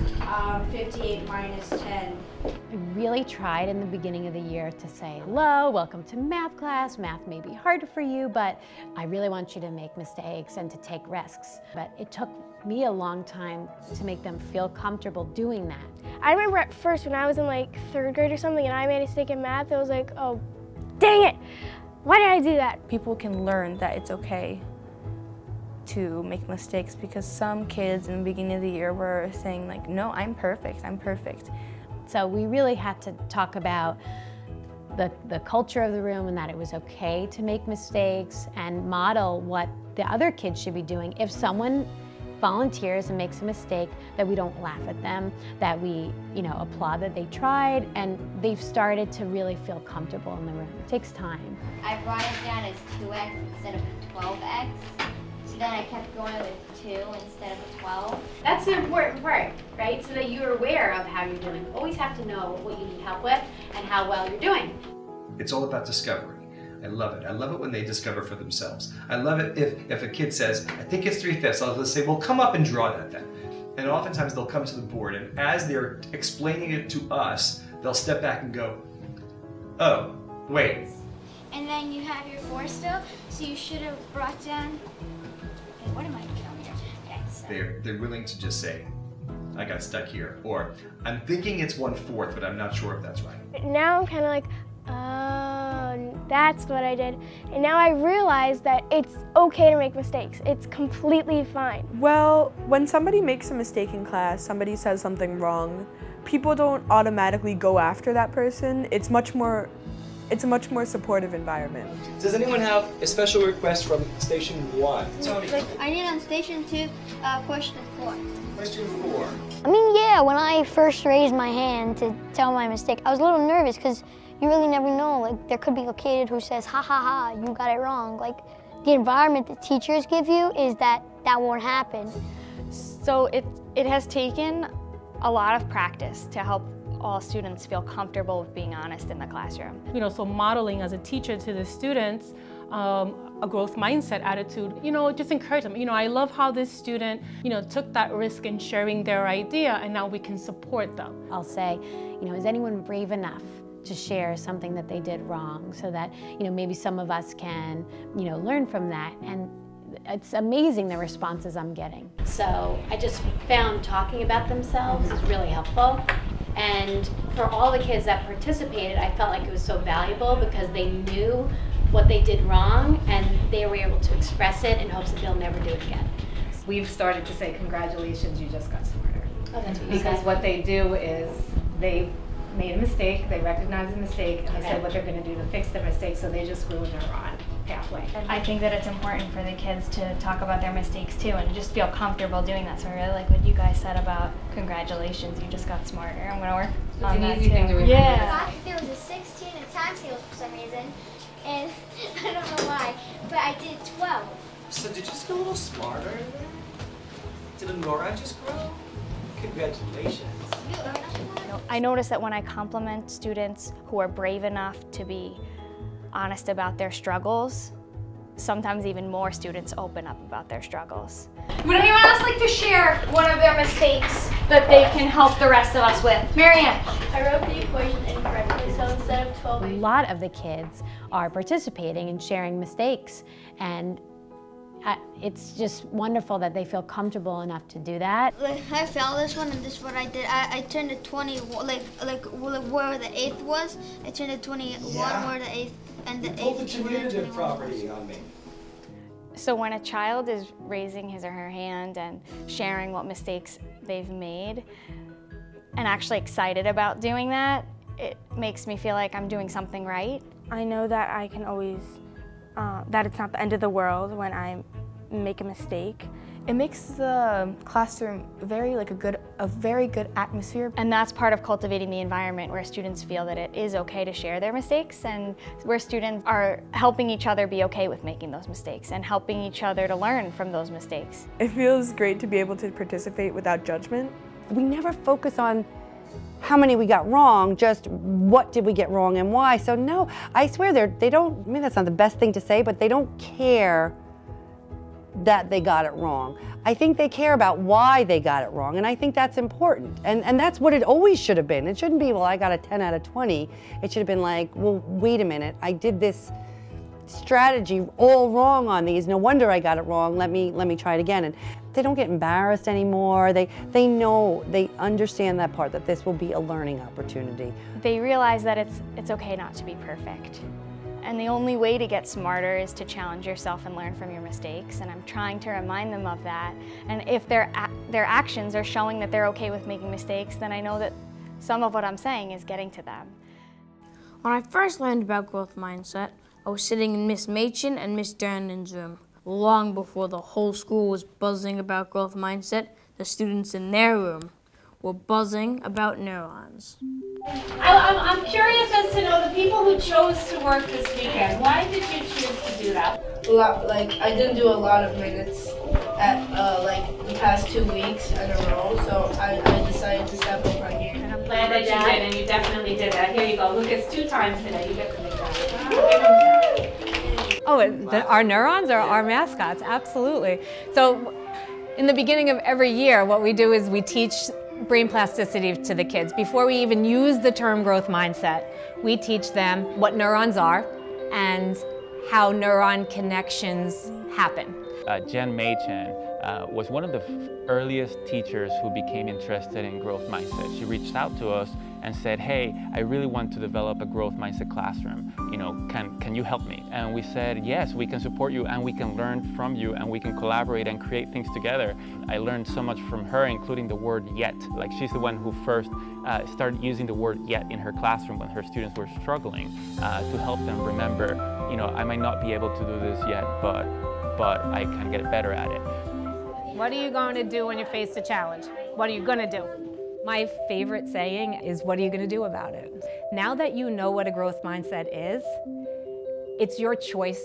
58 minus 10. I really tried in the beginning of the year to say, hello, welcome to math class. Math may be hard for you, but I really want you to make mistakes and to take risks. But it took me a long time to make them feel comfortable doing that. I remember at first when I was in like 3rd grade or something and I made a mistake in math, it was like, oh, dang it. Why did I do that? People can learn that it's okay to make mistakes, because some kids in the beginning of the year were saying like, no, I'm perfect, I'm perfect. So we really had to talk about the culture of the room, and that it was okay to make mistakes, and model what the other kids should be doing. If someone volunteers and makes a mistake, that we don't laugh at them, that we, applaud that they tried, and they've started to really feel comfortable in the room. It takes time. I brought it down as 2x instead of 12x. So then I kept going with 2 instead of 12. That's the important part, right? So that you're aware of how you're doing. You always have to know what you need help with and how well you're doing. It's all about discovery. I love it. I love it when they discover for themselves. I love it if a kid says, I think it's 3/5. I'll just say, well, come up and draw that then. And oftentimes they'll come to the board, and as they're explaining it to us, they'll step back and go, oh, wait. And then you have your 4 still, so you should have brought down. Okay, what am I doing here? Okay, so. They're willing to just say, I got stuck here, or I'm thinking it's 1/4, but I'm not sure if that's right. Now I'm kind of like, oh, that's what I did. And now I realize that it's okay to make mistakes. It's completely fine. Well, when somebody makes a mistake in class, somebody says something wrong, people don't automatically go after that person. It's a much more supportive environment. Does anyone have a special request from Station 1? Tony. I need on Station 2, question 4. Question 4. I mean, yeah, when I first raised my hand to tell my mistake, I was a little nervous because you really never know. Like, there could be a kid who says, ha ha ha, you got it wrong. Like, the environment the teachers give you is that won't happen. So it has taken a lot of practice to help all students feel comfortable with being honest in the classroom. You know, so modeling as a teacher to the students a growth mindset attitude, you know, just encourage them. You know, I love how this student, you know, took that risk in sharing their idea, and now we can support them. I'll say, you know, is anyone brave enough to share something that they did wrong, so that, you know, maybe some of us can, you know, learn from that. And it's amazing the responses I'm getting. So I just found talking about themselves is really helpful. And for all the kids that participated, I felt like it was so valuable because they knew what they did wrong and they were able to express it in hopes that they'll never do it again. We've started to say, congratulations, you just got smarter. Oh, that's what you Because said. what they do is they made a mistake, they recognize the mistake, and they said what they're going to do to fix the mistake, so they just grew a neuron pathway. I think that it's important for the kids to talk about their mistakes too and just feel comfortable doing that. So I really like what you guys said about congratulations, you just got smarter. I'm going to work on that too. Thing to remember. Yeah. There was a 16 in times table for some reason, and I don't know why, but I did 12. So did you just get a little smarter? Did a neuron just grow? Congratulations. I notice that when I compliment students who are brave enough to be honest about their struggles, sometimes even more students open up about their struggles. Would anyone else like to share one of their mistakes that they can help the rest of us with? Marianne. I wrote the equation incorrectly, so instead of 12, A lot of the kids are participating and sharing mistakes, and it's just wonderful that they feel comfortable enough to do that. I failed this one, and this is what I did. I turned it 20, like where the 8th was. I turned it 21 where the 8th, and the 8th was where the 21 on me. So when a child is raising his or her hand and sharing what mistakes they've made, and actually excited about doing that, it makes me feel like I'm doing something right. I know that I can always, that it's not the end of the world when I make a mistake. It makes the classroom a very good atmosphere. And that's part of cultivating the environment where students feel that it is okay to share their mistakes, and where students are helping each other be okay with making those mistakes and helping each other to learn from those mistakes. It feels great to be able to participate without judgment. We never focus on how many we got wrong, just what did we get wrong and why. So no, I swear they don't, I mean that's not the best thing to say, but they don't care that they got it wrong. I think they care about why they got it wrong, and I think that's important. And that's what it always should have been. It shouldn't be, well, I got a 10 out of 20. It should have been like, well, wait a minute, I did this strategy all wrong on these. No wonder I got it wrong. Let me try it again. And they don't get embarrassed anymore. They know, they understand that part, that this will be a learning opportunity. They realize that it's okay not to be perfect. And the only way to get smarter is to challenge yourself and learn from your mistakes. And I'm trying to remind them of that. And if their actions are showing that they're okay with making mistakes, then I know that some of what I'm saying is getting to them. When I first learned about growth mindset, I was sitting in Miss Machin and Miss Dernan's room. Long before the whole school was buzzing about growth mindset, the students in their room were buzzing about neurons. I'm curious as to know the people who chose to work this weekend. Why did you choose to do that? I didn't do a lot of minutes at the past 2 weeks in a row, so I decided to step up on here. And I'm glad that you did, and you definitely did that. Here you go. Lucas, 2 times today. You get to make that. Oh, our neurons are our mascots, absolutely. So in the beginning of every year, what we do is we teach brain plasticity to the kids. Before we even use the term growth mindset, we teach them what neurons are and how neuron connections happen. Jen Machen was one of the earliest teachers who became interested in growth mindset. She reached out to us and said, hey, I really want to develop a growth mindset classroom. You know, can you help me? And we said, yes, we can support you and we can learn from you and we can collaborate and create things together. I learned so much from her, including the word yet. Like, she's the one who first started using the word yet in her classroom when her students were struggling to help them remember, you know, I might not be able to do this yet, but I can get better at it. What are you going to do when you face a challenge? What are you going to do? My favorite saying is, what are you going to do about it? Now that you know what a growth mindset is, it's your choice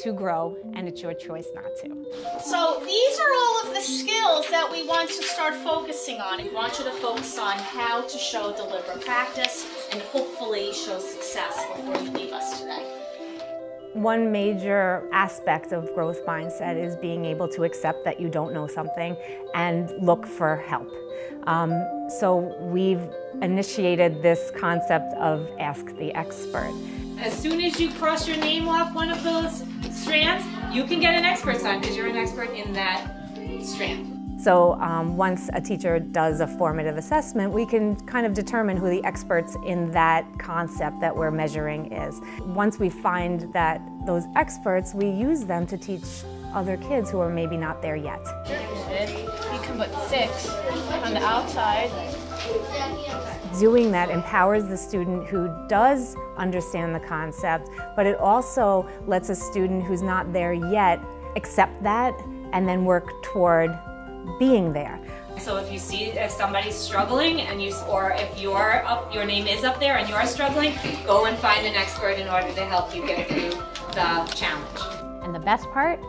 to grow, and it's your choice not to. So these are all of the skills that we want to start focusing on. We want you to focus on how to show deliberate practice and hopefully show success before you leave us today. One major aspect of growth mindset is being able to accept that you don't know something and look for help. So we've initiated this concept of ask the expert. As soon as you cross your name off one of those strands, you can get an expert sign because you're an expert in that strand. So once a teacher does a formative assessment, we can kind of determine who the experts in that concept that we're measuring is. Once we find that those experts, we use them to teach other kids who are maybe not there yet. You can put 6 on the outside. Doing that empowers the student who does understand the concept, but it also lets a student who's not there yet accept that and then work toward being there. So if somebody's struggling and or if your name is up there and you're struggling, go and find an expert in order to help you get through the challenge. And the best part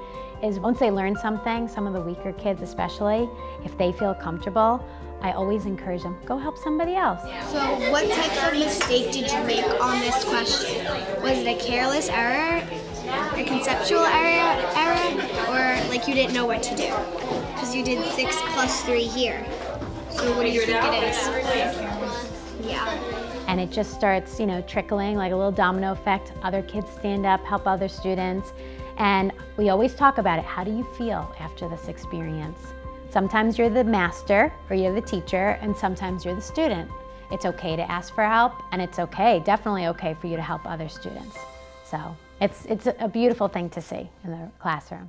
is once they learn something, some of the weaker kids especially, if they feel comfortable, I always encourage them, go help somebody else. So what type of mistake did you make on this question? Was it a careless error, a conceptual error, or like you didn't know what to do? Because you did 6 plus 3 here. So what do you think it is? Yeah. And it just starts, trickling like a little domino effect. Other kids stand up, help other students. And we always talk about it. How do you feel after this experience? Sometimes you're the master or you're the teacher, and sometimes you're the student. It's okay to ask for help, and it's okay, definitely okay for you to help other students. So it's a beautiful thing to see in the classroom.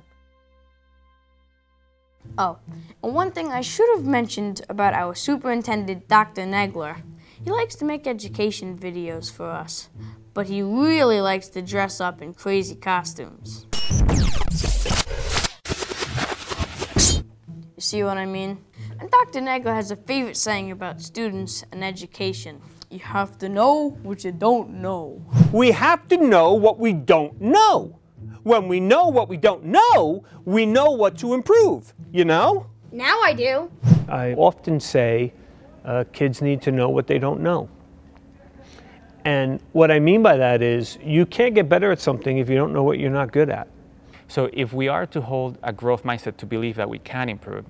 Oh, and one thing I should have mentioned about our superintendent, Dr. Negler. He likes to make education videos for us, but he really likes to dress up in crazy costumes. You see what I mean? And Dr. Negler has a favorite saying about students and education. You have to know what you don't know. We have to know what we don't know. When we know what we don't know, we know what to improve, you know? Now I do. I often say kids need to know what they don't know. And what I mean by that is you can't get better at something if you don't know what you're not good at. So if we are to hold a growth mindset to believe that we can improve,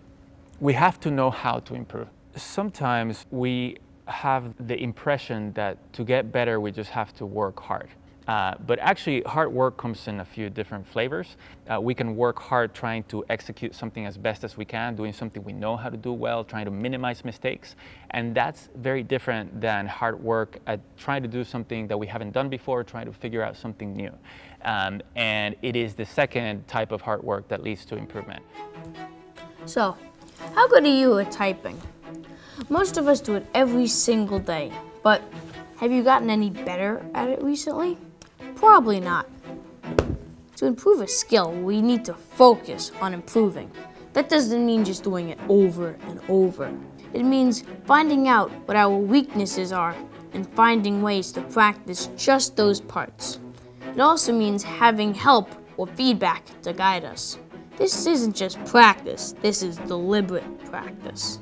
we have to know how to improve. Sometimes we have the impression that to get better, we just have to work hard. But actually, hard work comes in a few different flavors. We can work hard trying to execute something as best as we can, doing something we know how to do well, trying to minimize mistakes. And that's very different than hard work at trying to do something that we haven't done before, trying to figure out something new. And it is the second type of hard work that leads to improvement. So, how good are you at typing? Most of us do it every single day, but have you gotten any better at it recently? Probably not. To improve a skill, we need to focus on improving. That doesn't mean just doing it over and over. It means finding out what our weaknesses are and finding ways to practice just those parts. It also means having help or feedback to guide us. This isn't just practice, this is deliberate practice.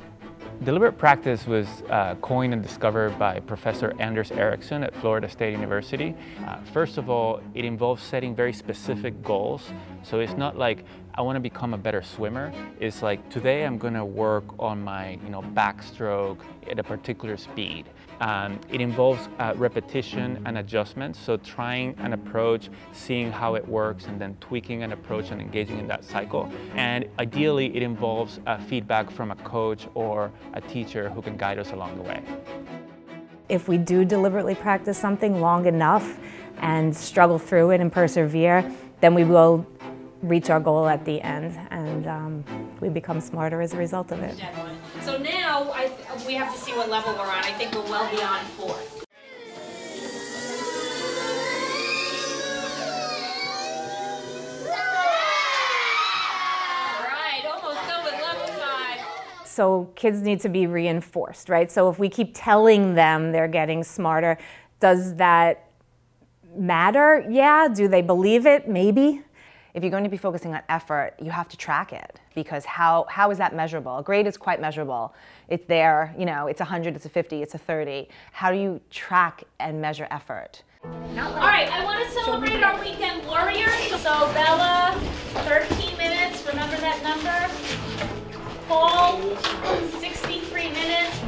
Deliberate practice was coined and discovered by Professor Anders Ericsson at Florida State University. First of all, it involves setting very specific goals. So it's not like I want to become a better swimmer. It's like today I'm going to work on my backstroke at a particular speed. It involves repetition and adjustments. So trying an approach, seeing how it works, and then tweaking an approach and engaging in that cycle. And ideally, it involves feedback from a coach or a teacher who can guide us along the way. If we do deliberately practice something long enough and struggle through it and persevere, then we will reach our goal at the end, and we become smarter as a result of it. So now we have to see what level we're on. I think we're well beyond 4. All right, almost done with level 5. So kids need to be reinforced, right? So if we keep telling them they're getting smarter, does that matter? Yeah. Do they believe it? Maybe. If you're going to be focusing on effort, you have to track it, because how is that measurable? A grade is quite measurable. It's there, you know, it's 100, it's a 50, it's a 30. How do you track and measure effort? All right, I want to celebrate our weekend warriors. So Bella, 13 minutes, remember that number? Paul, 63 minutes.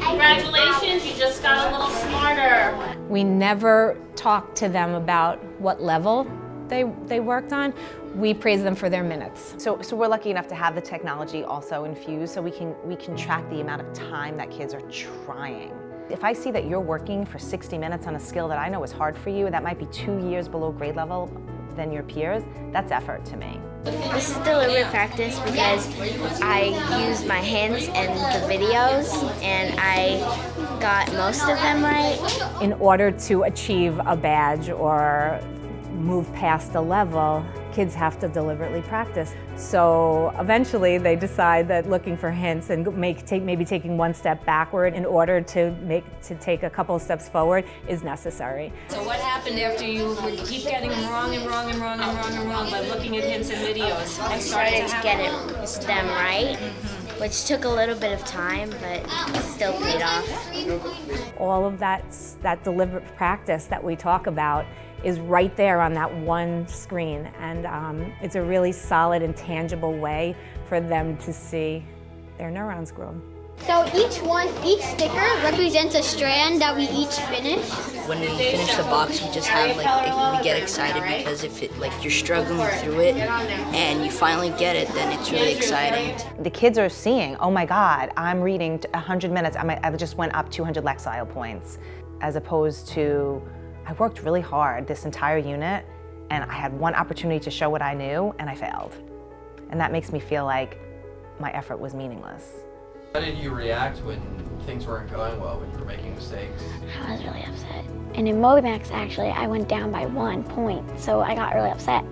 Congratulations, you just got a little smarter. We never talked to them about what level they worked on. We praise them for their minutes. So we're lucky enough to have the technology also infused, so we can track the amount of time that kids are trying. If I see that you're working for 60 minutes on a skill that I know is hard for you, that might be 2 years below grade level than your peers, that's effort to me. This is deliberate practice because I use my hands and the videos, and I got most of them right. In order to achieve a badge or move past a level, kids have to deliberately practice. So eventually they decide that looking for hints and maybe taking one step backward in order to take a couple of steps forward is necessary. So what happened after you would keep getting them wrong and wrong and wrong and wrong and wrong by looking at hints and videos? I started to get them right, which took a little bit of time, but still paid off. All of that deliberate practice that we talk about is right there on that one screen, and it's a really solid and tangible way for them to see their neurons grow. So each sticker represents a strand that we each finish. When we finish the box, we just have we get excited, because if you're struggling through it and you finally get it, then it's really exciting. The kids are seeing, oh my God, I'm reading 100 minutes, I just went up 200 Lexile points, as opposed to, I worked really hard this entire unit, and I had one opportunity to show what I knew, and I failed. And that makes me feel like my effort was meaningless. How did you react when things weren't going well, when you were making mistakes? I was really upset. And in Mobimax, actually, I went down by 1 point, so I got really upset.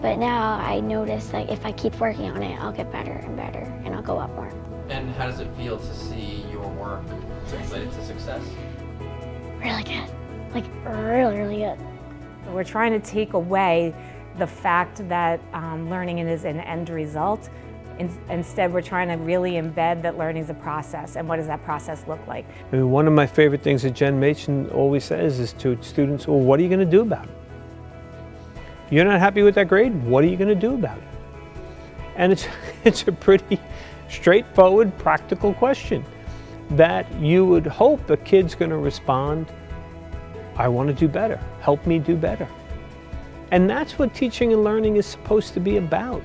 But now I notice, like, if I keep working on it, I'll get better and better, and I'll go up more. And how does it feel to see your work translated to success? Really good. Like, really, really good. We're trying to take away the fact that learning is an end result. Instead, we're trying to really embed that learning is a process, and what does that process look like? I mean, one of my favorite things that Jen Machen always says is to students, well, what are you going to do about it? You're not happy with that grade? What are you going to do about it? And it's a pretty straightforward, practical question that you would hope a kid's going to respond, I want to do better. Help me do better. And that's what teaching and learning is supposed to be about.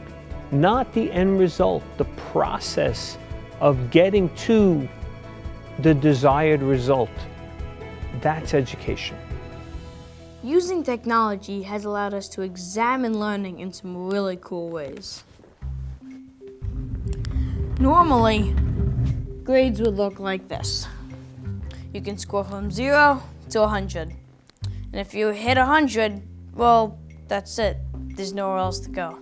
Not the end result, the process of getting to the desired result. That's education. Using technology has allowed us to examine learning in some really cool ways. Normally, grades would look like this. You can score from 0 to 100. And if you hit 100, well, that's it. There's nowhere else to go.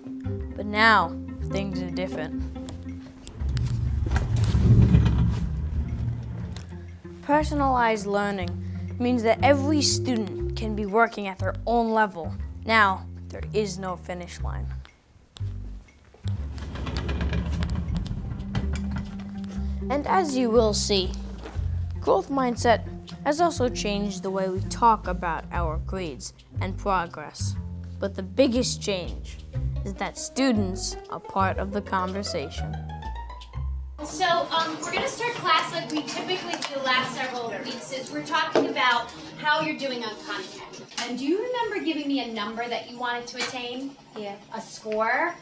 But now, things are different. Personalized learning means that every student can be working at their own level. Now, there is no finish line. And as you will see, growth mindset has also changed the way we talk about our grades and progress. But the biggest change is that students are part of the conversation. So we're going to start class like we typically do the last several weeks. Is we're talking about how you're doing on content. And do you remember giving me a number that you wanted to attain? Yeah. A score?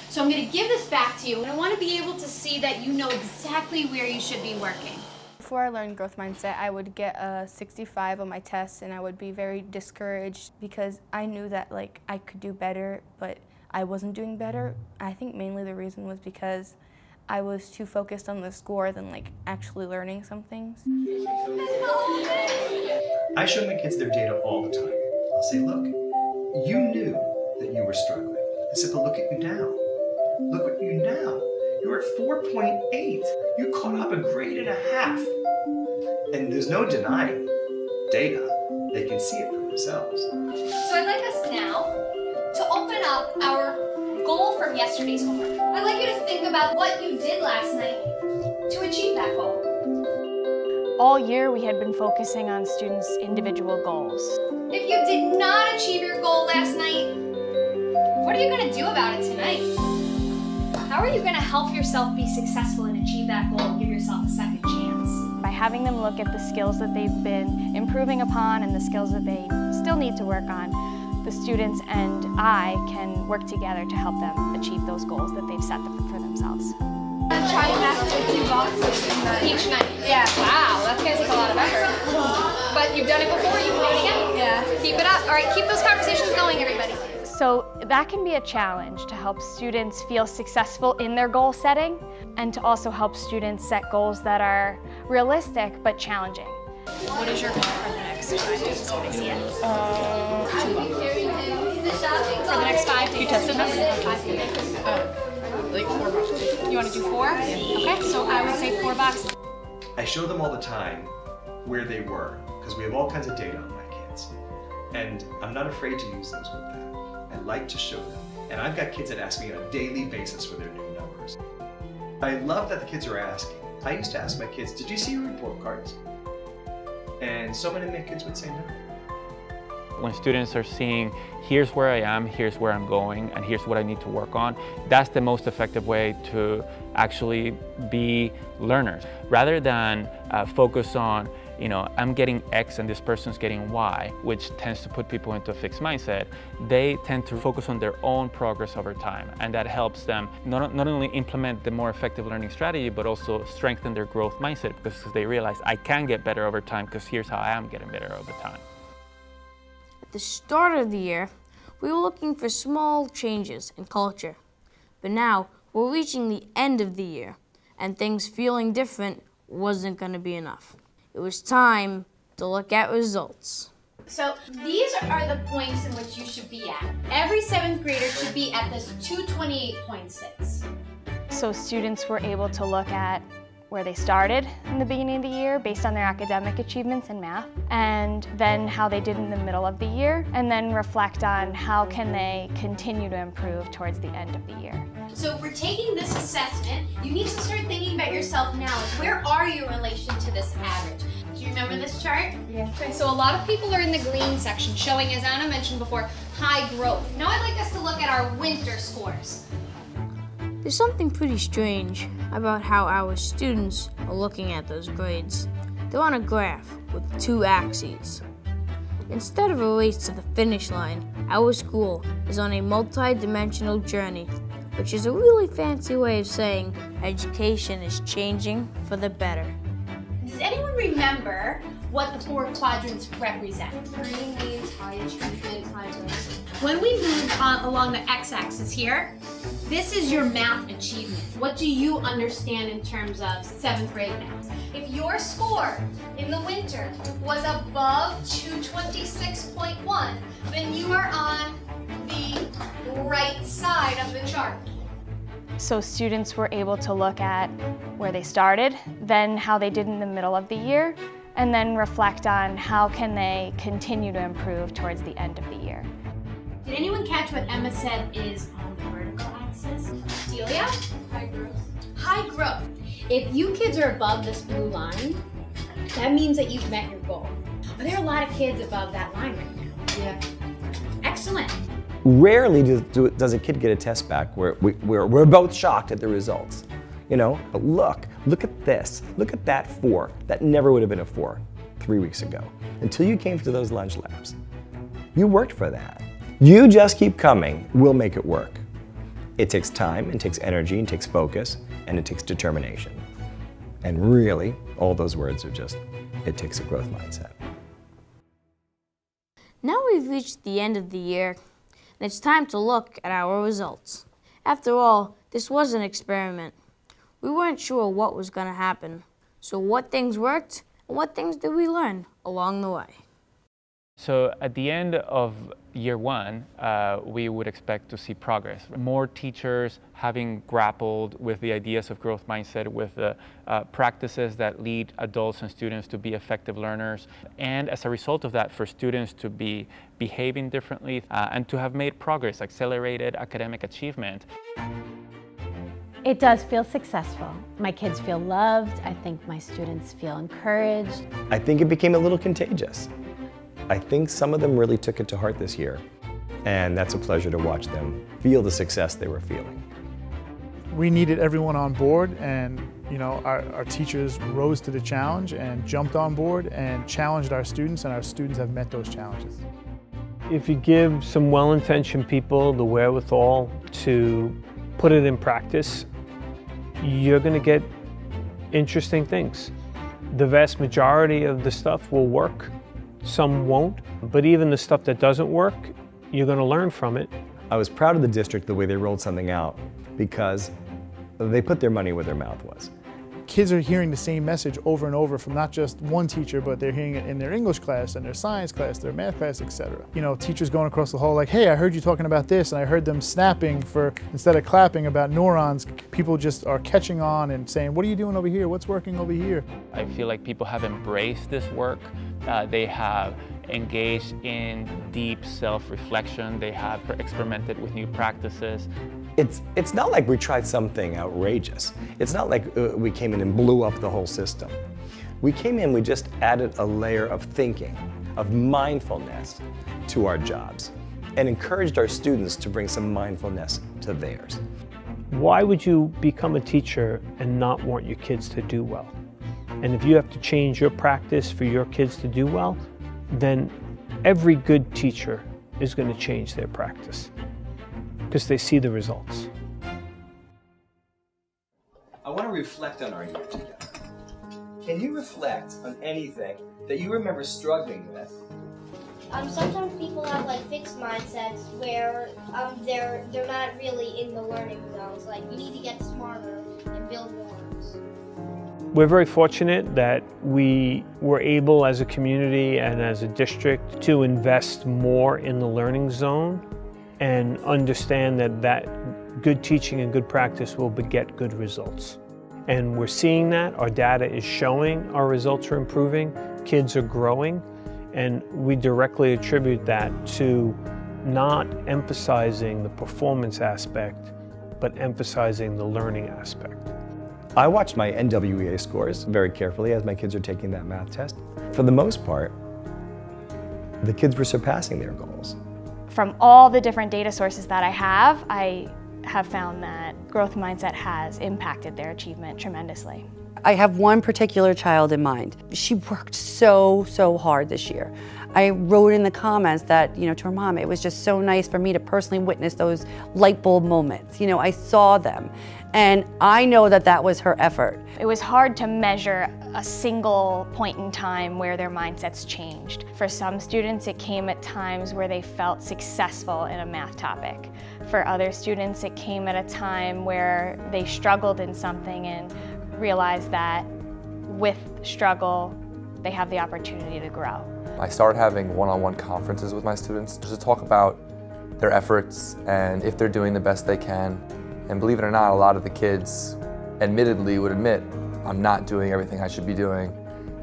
So I'm going to give this back to you, and I want to be able to see that you know exactly where you should be working. Before I learned growth mindset, I would get a 65 on my tests, and I would be very discouraged because I knew that I could do better, but I wasn't doing better. I think mainly the reason was because I was too focused on the score than actually learning some things. I show my kids their data all the time. I'll say, look, you knew that you were struggling. I said, but look at you now. Look at you now. You're at 4.8. You caught up a grade and a half. And there's no denying data. They can see it for themselves. So I'd like us now to open up our goal from yesterday's homework. I'd like you to think about what you did last night to achieve that goal. All year we had been focusing on students' individual goals. If you did not achieve your goal last night, what are you going to do about it tonight? How are you going to help yourself be successful and achieve that goal and give yourself a second chance? By having them look at the skills that they've been improving upon and the skills that they still need to work on, the students and I can work together to help them achieve those goals that they've set for themselves. Try to master 2 boxes each night. Yeah. Wow, that's going to take a lot of effort. But you've done it before, you can do it again. Yeah. Keep it up. All right, keep those conversations going, everybody. So that can be a challenge to help students feel successful in their goal setting and to also help students set goals that are realistic but challenging. What is your goal for the next 5 days? How do you see it? 2 bucks. For the next 5 days? You tested that? 5 days. Like 4 boxes. You want to do 4? Okay, so I would say 4 boxes. I show them all the time where they were, because we have all kinds of data on my kids. And I'm not afraid to use those with them. I like to show them. And I've got kids that ask me on a daily basis for their new numbers. I love that the kids are asking. I used to ask my kids, did you see your report cards? And so many of my kids would say no. When students are seeing, here's where I am, here's where I'm going, and here's what I need to work on, that's the most effective way to actually be learners. Rather than focus on, I'm getting X and this person's getting Y, which tends to put people into a fixed mindset, they tend to focus on their own progress over time. And that helps them not only implement the more effective learning strategy, but also strengthen their growth mindset, because they realize I can get better over time because here's how I am getting better over time. At the start of the year, we were looking for small changes in culture. But now we're reaching the end of the year, and things feeling different wasn't going to be enough. It was time to look at results. So these are the points in which you should be at. Every 7th grader should be at this 228.6. So students were able to look at where they started in the beginning of the year based on their academic achievements in math, and then how they did in the middle of the year, and then reflect on how can they continue to improve towards the end of the year. So if we're taking this assessment, you need to start thinking about yourself now. Where are you in relation to this average? Do you remember this chart? Yeah. Okay, so a lot of people are in the green section, showing, as Anna mentioned before, high growth. Now I'd like us to look at our winter scores. There's something pretty strange about how our students are looking at those grades. They're on a graph with 2 axes. Instead of a race to the finish line, our school is on a multi-dimensional journey, which is a really fancy way of saying education is changing for the better. Does anyone remember what the 4 quadrants represent? Green means high achievement, high growth. When we move along the x-axis here, this is your math achievement. What do you understand in terms of 7th grade math? If your score in the winter was above 226.1, then you are on the right side of the chart. So students were able to look at where they started, then how they did in the middle of the year, and then reflect on how can they continue to improve towards the end of the year. Did anyone catch what Emma said is on the vertical axis? Delia? High growth. High growth. If you kids are above this blue line, that means that you've met your goal. Are there a lot of kids above that line right now? Yeah. Excellent. Rarely does a kid get a test back where we're both shocked at the results. But look at this. Look at that 4. That never would have been a 4 3 weeks ago, until you came to those lunch labs. You worked for that. You just keep coming, we'll make it work. It takes time, it takes energy, it takes focus, and it takes determination. And really, all those words are just, it takes a growth mindset. Now we've reached the end of the year, and it's time to look at our results. After all, this was an experiment. We weren't sure what was going to happen, so what things worked and what things did we learn along the way? So at the end of year one, we would expect to see progress. More teachers having grappled with the ideas of growth mindset, with the practices that lead adults and students to be effective learners, and as a result of that, for students to be behaving differently and to have made progress, accelerated academic achievement. It does feel successful. My kids feel loved. I think my students feel encouraged. I think it became a little contagious. I think some of them really took it to heart this year, and that's a pleasure to watch them feel the success they were feeling. We needed everyone on board, and our teachers rose to the challenge and jumped on board and challenged our students, and our students have met those challenges. If you give some well-intentioned people the wherewithal to put it in practice, you're going to get interesting things. The vast majority of the stuff will work. Some won't, but even the stuff that doesn't work, you're going to learn from it. I was proud of the district the way they rolled something out because they put their money where their mouth was. Kids are hearing the same message over and over from not just one teacher, but they're hearing it in their English class and their science class, their math class, etc. Teachers going across the hall like, hey, I heard you talking about this, and I heard them snapping instead of clapping about neurons. People just are catching on and saying, what are you doing over here? What's working over here? I feel like people have embraced this work. They have engaged in deep self-reflection. They have experimented with new practices. It's not like we tried something outrageous. It's not like we came in and blew up the whole system. We came in, we just added a layer of thinking, of mindfulness to our jobs, and encouraged our students to bring some mindfulness to theirs. Why would you become a teacher and not want your kids to do well? And if you have to change your practice for your kids to do well, then every good teacher is going to change their practice because they see the results. I want to reflect on our year together. Can you reflect on anything that you remember struggling with? Sometimes people have like fixed mindsets where they're not really in the learning zones. Like you need to get smarter and build norms. We're very fortunate that we were able as a community and as a district to invest more in the learning zone and understand that good teaching and good practice will beget good results. And we're seeing that. Our data is showing our results are improving, kids are growing, and we directly attribute that to not emphasizing the performance aspect, but emphasizing the learning aspect. I watched my NWEA scores very carefully as my kids are taking that math test. For the most part, the kids were surpassing their goals. From all the different data sources that I have found that growth mindset has impacted their achievement tremendously. I have one particular child in mind. She worked so hard this year. I wrote in the comments that, to her mom, it was just so nice for me to personally witness those light bulb moments. I saw them. And I know that was her effort. It was hard to measure a single point in time where their mindsets changed. For some students, it came at times where they felt successful in a math topic. For other students, it came at a time where they struggled in something and realized that with struggle, they have the opportunity to grow. I started having one-on-one conferences with my students just to talk about their efforts and if they're doing the best they can. And believe it or not, a lot of the kids admittedly would admit, I'm not doing everything I should be doing.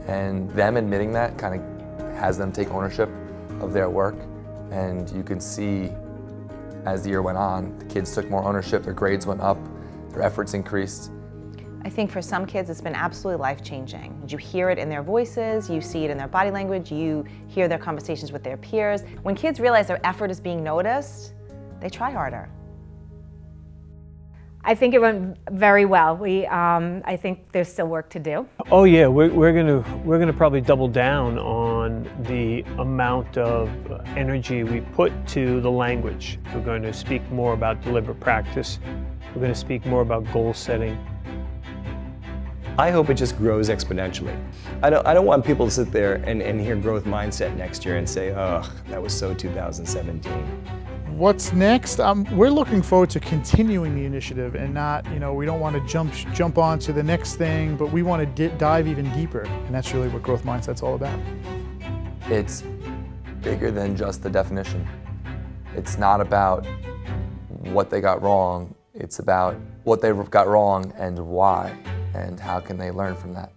And them admitting that kind of has them take ownership of their work. And you can see as the year went on, the kids took more ownership, their grades went up, their efforts increased. I think for some kids it's been absolutely life-changing. You hear it in their voices, you see it in their body language, you hear their conversations with their peers. When kids realize their effort is being noticed, they try harder. I think it went very well. I think there's still work to do. Oh yeah, we're gonna probably double down on the amount of energy we put to the language. We're going to speak more about deliberate practice. We're going to speak more about goal setting. I hope it just grows exponentially. I don't want people to sit there and hear growth mindset next year and say, ugh, that was so 2017. What's next? We're looking forward to continuing the initiative and not, we don't want to jump on to the next thing, but we want to dive even deeper. And that's really what growth mindset's all about. It's bigger than just the definition. It's not about what they got wrong, it's about what they got wrong and why, and how can they learn from that.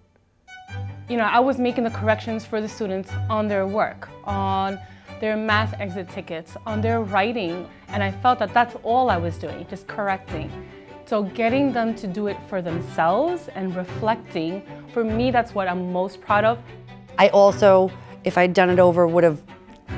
You know, I was making the corrections for the students on their work, on their math exit tickets, on their writing, and I felt that that's all I was doing, just correcting. So getting them to do it for themselves and reflecting, for me, that's what I'm most proud of. I also, if I'd done it over, would have,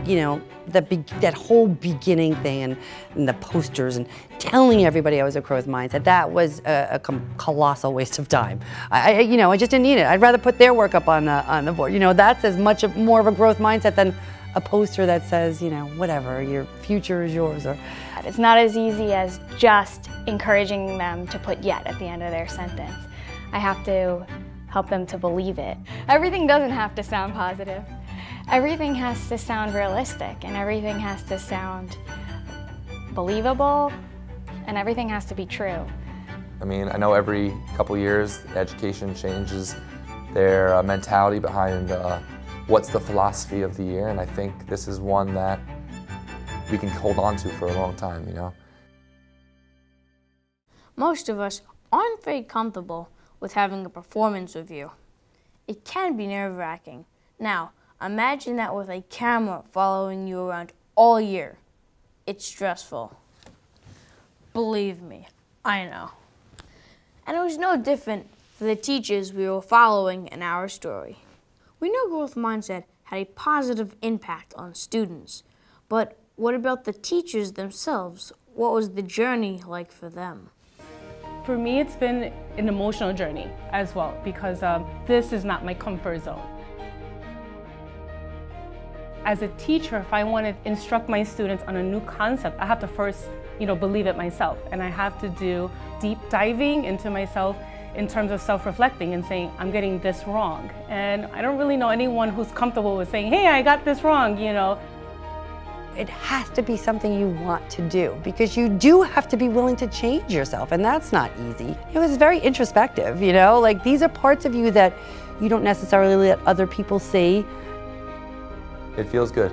you know, that whole beginning thing and the posters and telling everybody I was a growth mindset, that was a colossal waste of time. You know, I just didn't need it. I'd rather put their work up on the board. You know, that's as much more of a growth mindset than a poster that says, you know, whatever, your future is yours. Or it's not as easy as just encouraging them to put yet at the end of their sentence. I have to help them to believe it. Everything doesn't have to sound positive. Everything has to sound realistic, and everything has to sound believable, and everything has to be true. I mean, I know every couple years education changes their mentality behind what's the philosophy of the year, and I think this is one that we can hold on to for a long time, you know? Most of us aren't very comfortable with having a performance review. It can be nerve-wracking. Now, imagine that with a camera following you around all year. It's stressful. Believe me, I know. And it was no different for the teachers we were following in our story. We know growth mindset had a positive impact on students, but what about the teachers themselves? What was the journey like for them? For me, it's been an emotional journey as well, because this is not my comfort zone. As a teacher, if I want to instruct my students on a new concept, I have to first, you know, believe it myself, and I have to do deep diving into myself in terms of self-reflecting and saying, I'm getting this wrong. And I don't really know anyone who's comfortable with saying, hey, I got this wrong, you know. it has to be something you want to do, because you do have to be willing to change yourself, and that's not easy. It was very introspective, you know, like these are parts of you that you don't necessarily let other people see. It feels good.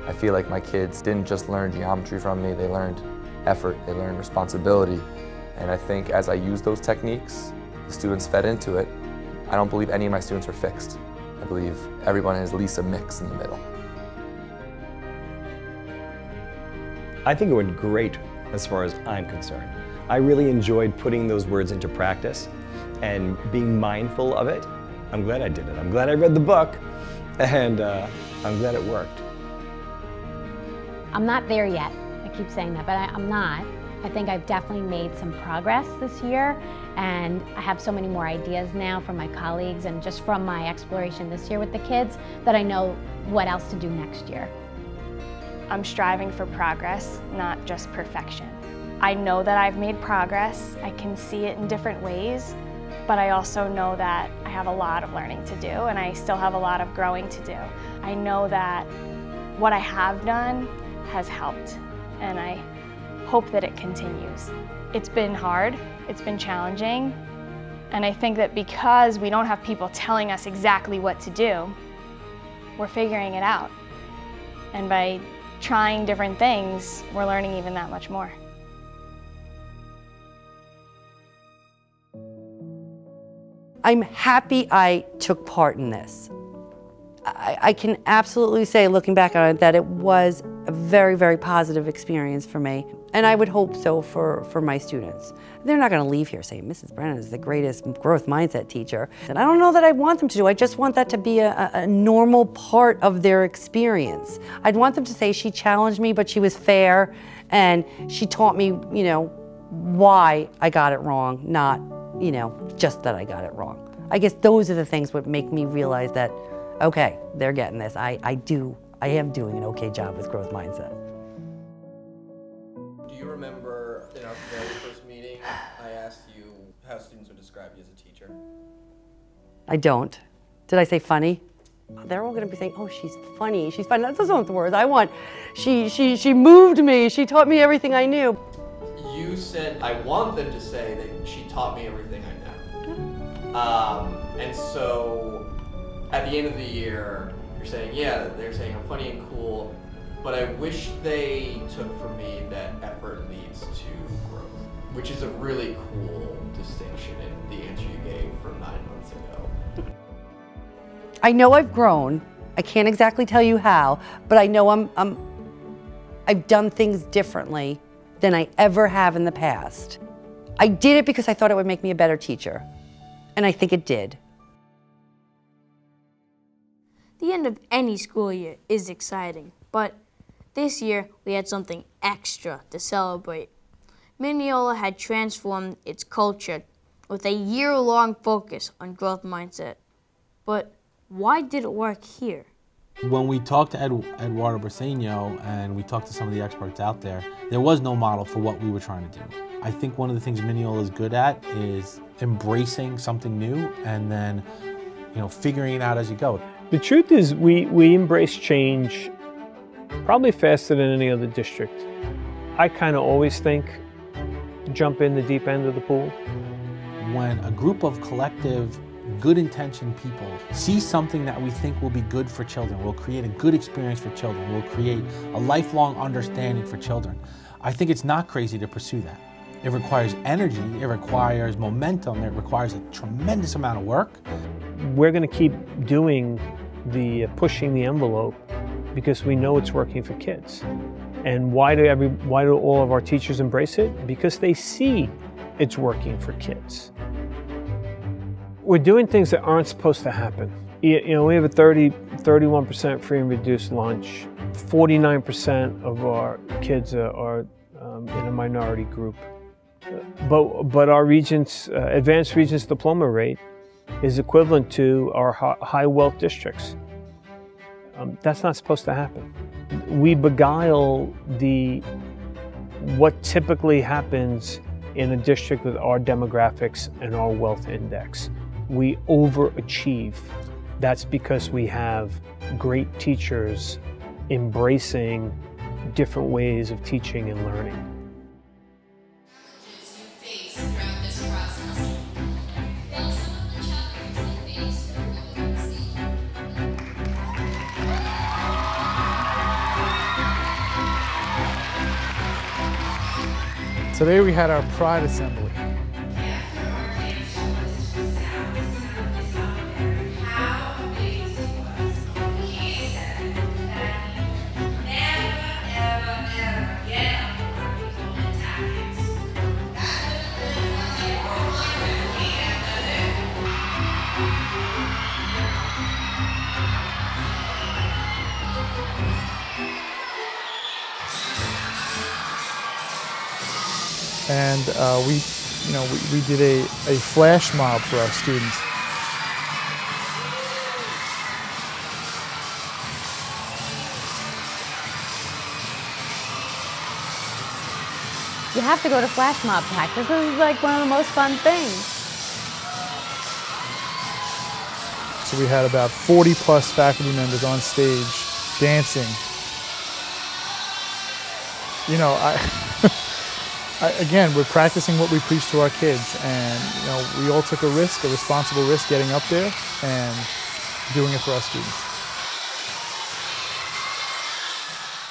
I feel like my kids didn't just learn geometry from me, they learned effort, they learned responsibility. And I think as I use those techniques, the students fed into it. I don't believe any of my students are fixed. I believe everyone has at least a mix in the middle. I think it went great as far as I'm concerned. I really enjoyed putting those words into practice and being mindful of it. I'm glad I did it. I'm glad I read the book, and I'm glad it worked. I'm not there yet. I keep saying that, but I'm not. I think I've definitely made some progress this year, and I have so many more ideas now from my colleagues and just from my exploration this year with the kids that I know what else to do next year. I'm striving for progress, not just perfection. I know that I've made progress. I can see it in different ways, but I also know that I have a lot of learning to do, and I still have a lot of growing to do. I know that what I have done has helped, and I hope that it continues. It's been hard, it's been challenging, and I think that because we don't have people telling us exactly what to do, we're figuring it out. And by trying different things, we're learning even that much more. I'm happy I took part in this. I can absolutely say, looking back on it, that it was a very, very positive experience for me. And I would hope so for my students. They're not going to leave here saying, Mrs. Brennan is the greatest growth mindset teacher. And I don't know that I want them to do. I just want that to be a normal part of their experience. I'd want them to say, she challenged me, but she was fair, and she taught me, you know, why I got it wrong, not, you know, just that I got it wrong. I guess those are the things that make me realize that, okay, they're getting this. I am doing an okay job with growth mindset. Do you remember in our very first meeting, I asked you how students would describe you as a teacher? I don't. Did I say funny? They're all gonna be saying, oh, she's funny, she's funny. Those aren't the words I want. She moved me, she taught me everything I knew. You said, I want them to say that she taught me everything I know. And so, at the end of the year, you're saying, yeah, they're saying I'm funny and cool, but I wish they took from me that effort leads to growth, which is a really cool distinction in the answer you gave from 9 months ago. I know I've grown. I can't exactly tell you how, but I know I've done things differently than I ever have in the past. I did it because I thought it would make me a better teacher, and I think it did. The end of any school year is exciting, but this year we had something extra to celebrate. Mineola had transformed its culture with a year-long focus on growth mindset. But why did it work here? When we talked to Eduardo Briseño and we talked to some of the experts out there, there was no model for what we were trying to do. I think one of the things Mineola is good at is embracing something new and then, figuring it out as you go. The truth is we embrace change probably faster than any other district. I kind of always think jump in the deep end of the pool. When a group of collective, good-intentioned people see something that we think will be good for children, will create a good experience for children, will create a lifelong understanding for children, I think it's not crazy to pursue that. It requires energy, it requires momentum, it requires a tremendous amount of work. We're going to keep doing the pushing the envelope because we know it's working for kids. And why do all of our teachers embrace it? Because they see it's working for kids. We're doing things that aren't supposed to happen. We have a 31% free and reduced lunch. 49% of our kids are in a minority group. But our advanced Regents diploma rate is equivalent to our high wealth districts. That's not supposed to happen. We beguile what typically happens in a district with our demographics and our wealth index. We overachieve. That's because we have great teachers embracing different ways of teaching and learning. Today we had our Pride Assembly. And we did a flash mob for our students. You have to go to flash mob practice. This is like one of the most fun things. So we had about 40 plus faculty members on stage dancing. Again, we're practicing what we preach to our kids, and we all took a responsible risk getting up there and doing it for our students.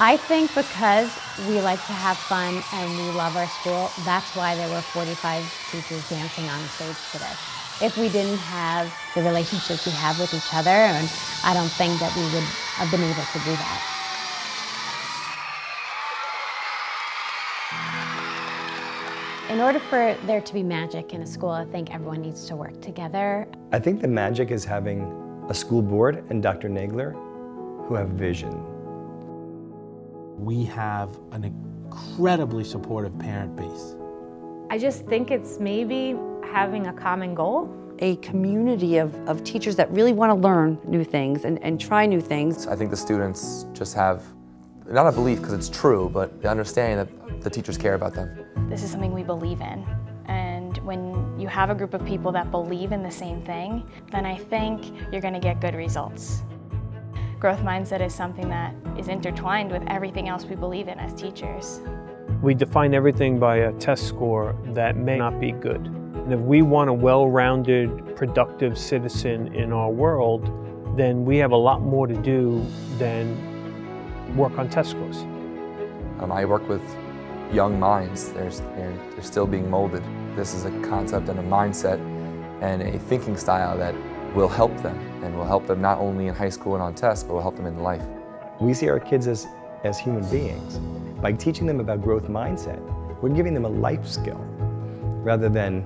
I think because we like to have fun and we love our school, that's why there were 45 teachers dancing on the stage today. If we didn't have the relationships we have with each other, and I don't think that we would have been able to do that. In order for there to be magic in a school, I think everyone needs to work together. I think the magic is having a school board and Dr. Nagler who have vision. We have an incredibly supportive parent base. I just think it's maybe having a common goal. A community of teachers that really want to learn new things and try new things. I think the students just have, not a belief because it's true, but the understanding that the teachers care about them. This is something we believe in. And when you have a group of people that believe in the same thing, then I think you're going to get good results. Growth mindset is something that is intertwined with everything else we believe in as teachers. We define everything by a test score that may not be good. And if we want a well-rounded, productive citizen in our world, then we have a lot more to do than work on test scores. I work with young minds. They're still being molded. This is a concept and a mindset and a thinking style that will help them, and will help them not only in high school and on tests, but will help them in life. We see our kids as human beings. By teaching them about growth mindset, we're giving them a life skill rather than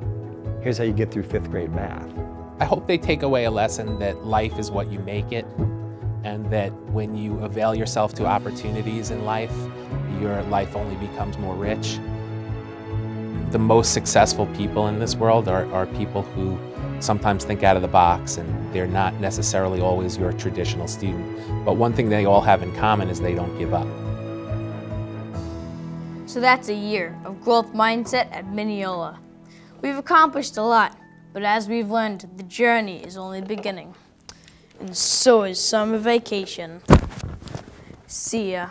here's how you get through 5th grade math. I hope they take away a lesson that life is what you make it, and that when you avail yourself to opportunities in life, your life only becomes more rich. The most successful people in this world are people who sometimes think out of the box, and they're not necessarily always your traditional student. But one thing they all have in common is they don't give up. So that's a year of growth mindset at Mineola. We've accomplished a lot, but as we've learned, the journey is only beginning. And so is summer vacation. See ya.